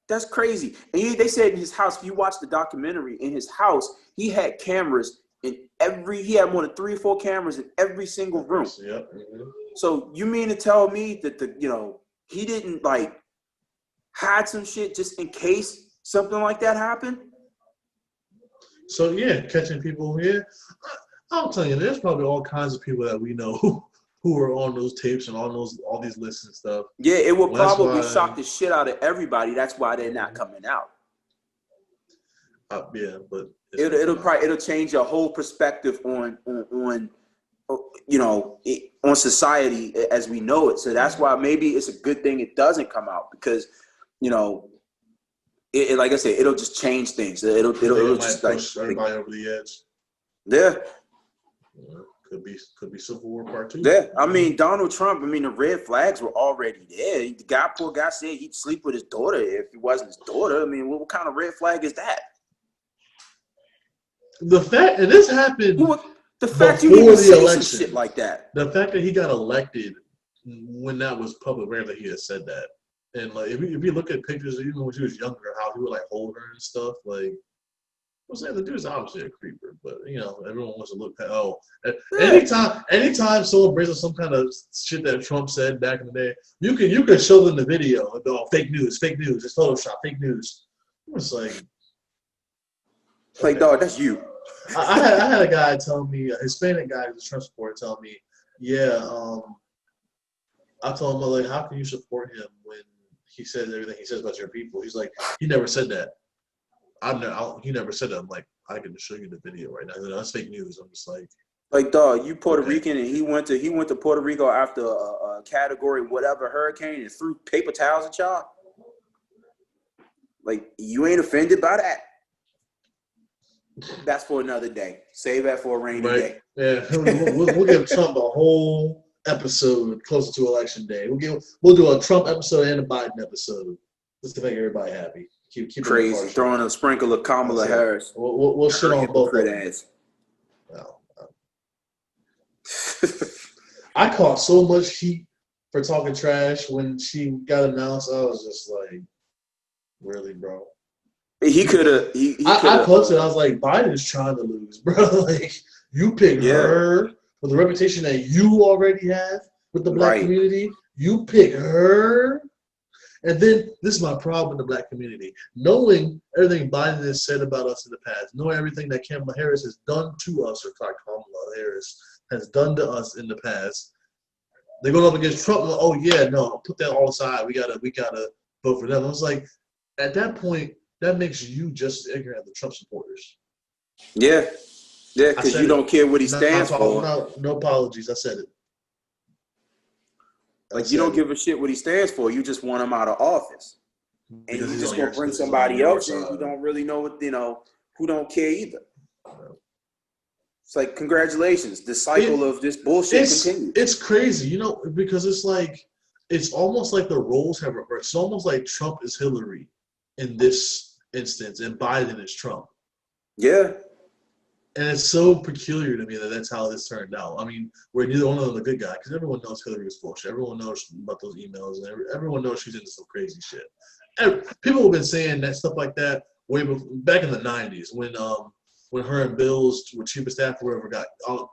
That's crazy. And they said in his house, if you watch the documentary, in his house, he had cameras he had more than 3 or 4 cameras in every single room. Yep. Mm-hmm. So you mean to tell me that he didn't like hide some shit just in case something like that happened? So yeah, catching people here. I'll tell you, there's probably all kinds of people that we know who are on those tapes and on all these lists and stuff. Yeah, it will probably shock the shit out of everybody. That's why they're not coming out. Yeah, but it'll change your whole perspective on society as we know it. So that's why maybe it's a good thing it doesn't come out, because it like I said, it'll just change things. It'll just push everybody over the edge. Yeah. Could be Civil War Part 2. Yeah, I mean Donald Trump. I mean the red flags were already there. The poor guy said he'd sleep with his daughter if he wasn't his daughter. I mean, what kind of red flag is that? The fact, and this happened. The fact you even say some shit like that. The fact that he got elected when that was public, rarely he had said that. And like, if you look at pictures, even when she was younger, how he would like hold her and stuff, like. I was saying the dude's obviously a creeper, but everyone wants to look at anytime someone brings up some kind of shit that Trump said back in the day, you can show them the video and go, fake news, it's Photoshop, fake news. It's like dog, that's you. I had a guy tell me, a Hispanic guy who's a Trump supporter, tell me, I told him, like, how can you support him when he says everything he says about your people. He's like, he never said that. He never said that. I'm like, I can show you the video right now. That's fake news. I'm just like, dog, you Puerto Rican, and he went to Puerto Rico after a category whatever hurricane and threw paper towels at y'all. Like, you ain't offended by that. That's for another day. Save that for a rainy day. Yeah, we'll give Trump a whole episode closer to election day. We'll do a Trump episode and a Biden episode just to make everybody happy. Keep crazy, throwing a sprinkle of Kamala Harris. We'll shit on both of them. No. I caught so much heat for talking trash when she got announced. I was just like, really, bro? He could have. I posted. I was like, Biden is trying to lose, bro. Like, you pick her with the reputation that you already have with the black community. You pick her. And then this is my problem in the black community. Knowing everything Biden has said about us in the past, knowing everything that Kamala Harris has done to us, or Kamala Harris has done to us in the past, they're going up against Trump. Like, oh yeah, no, put that all aside. We gotta vote for them. I was like, at that point, that makes you just ignorant of the Trump supporters. Yeah, because you don't care what he stands for. No apologies. I said it. Like, you don't give a shit what he stands for. You just want him out of office. And you just going to bring somebody else in who don't really know what, who don't care either. It's like, congratulations. The cycle of this bullshit continues. It's crazy, because it's like, it's almost like the roles have reversed. It's almost like Trump is Hillary in this instance and Biden is Trump. Yeah. And it's so peculiar to me that that's how this turned out. I mean, where neither one of them is a good guy, because everyone knows Hillary was bullshit. Everyone knows about those emails, and everyone knows she's into some crazy shit. And people have been saying that stuff like that way back in the 90s when her and Bill's chief of staff or whoever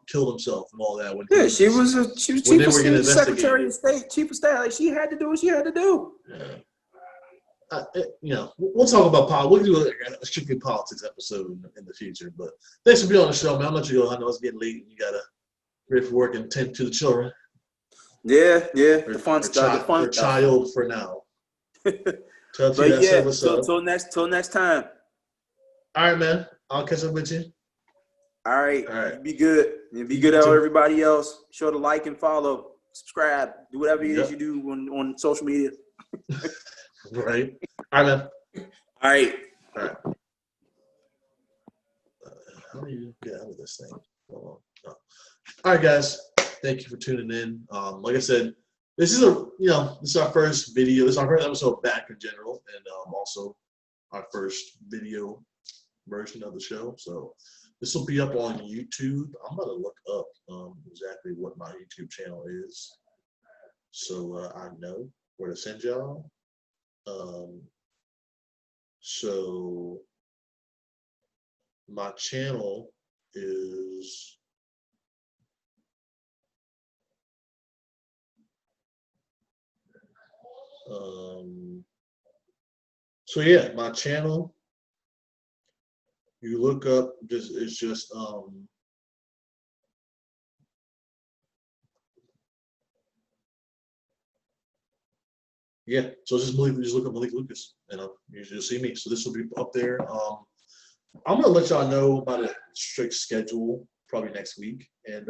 killed himself and all that. She was chief of state, secretary of state, chief of staff. Like, she had to do what she had to do. Yeah. We'll talk about politics. We'll do a strictly politics episode in the future. But thanks for being on the show, man. I'll let you go. I know it's getting late and you gotta ready for work and tend to the children. Yeah. The fun stuff. Child for now. Till next time. All right, man. I'll catch up with you. All right. Be good. And be good out everybody else. Sure to like and follow, subscribe, do whatever it is you do on social media. Right. All right, man. All right. How do you get out of this thing? All right, guys. Thank you for tuning in. Like I said, this is our first video. This is our first episode back in general, and also our first video version of the show. So this will be up on YouTube. I'm gonna look up exactly what my YouTube channel is, so I know where to send y'all. So my channel is my channel, you look up, it's just so just look up Malik Lucas, and you'll see me. So this will be up there. I'm gonna let y'all know about a strict schedule probably next week, and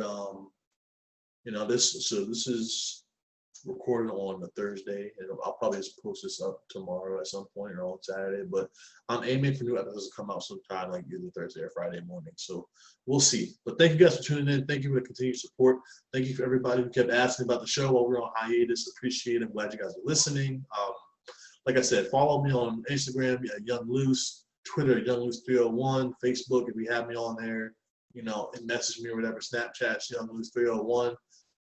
this is recorded on a Thursday, and I'll probably just post this up tomorrow at some point or on Saturday. But I'm aiming for new episodes to come out sometime like either Thursday or Friday morning. So we'll see. But thank you guys for tuning in. Thank you for the continued support. Thank you for everybody who kept asking about the show while we were on hiatus. Appreciate it. I'm glad you guys are listening. Like I said, follow me on Instagram, Young Loose, Twitter, Young Loose 301, Facebook if you have me on there, and message me or whatever. Snapchat, Young Loose 301.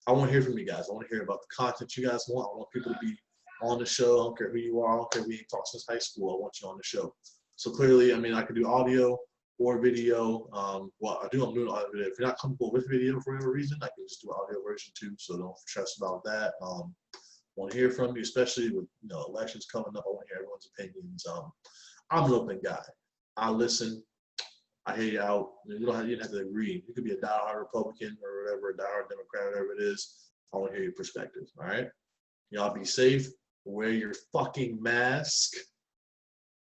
I want to hear from you guys. I want to hear about the content you guys want. I want people to be on the show. I don't care who you are. I don't care if we ain't talked since high school. I want you on the show. So clearly, I can do audio or video. I'm doing audio video. If you're not comfortable with video for whatever reason, I can just do audio version too. So don't stress about that. I want to hear from you, especially with elections coming up. I want to hear everyone's opinions. I'm an open guy. I listen. I hear you out. You don't have to agree. You could be a diehard Republican or whatever, a diehard Democrat, whatever it is. I want to hear your perspective. All right. Y'all be safe. wear your fucking mask,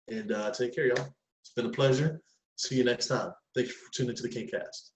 and take care, y'all. It's been a pleasure. See you next time. Thank you for tuning into the KingCast.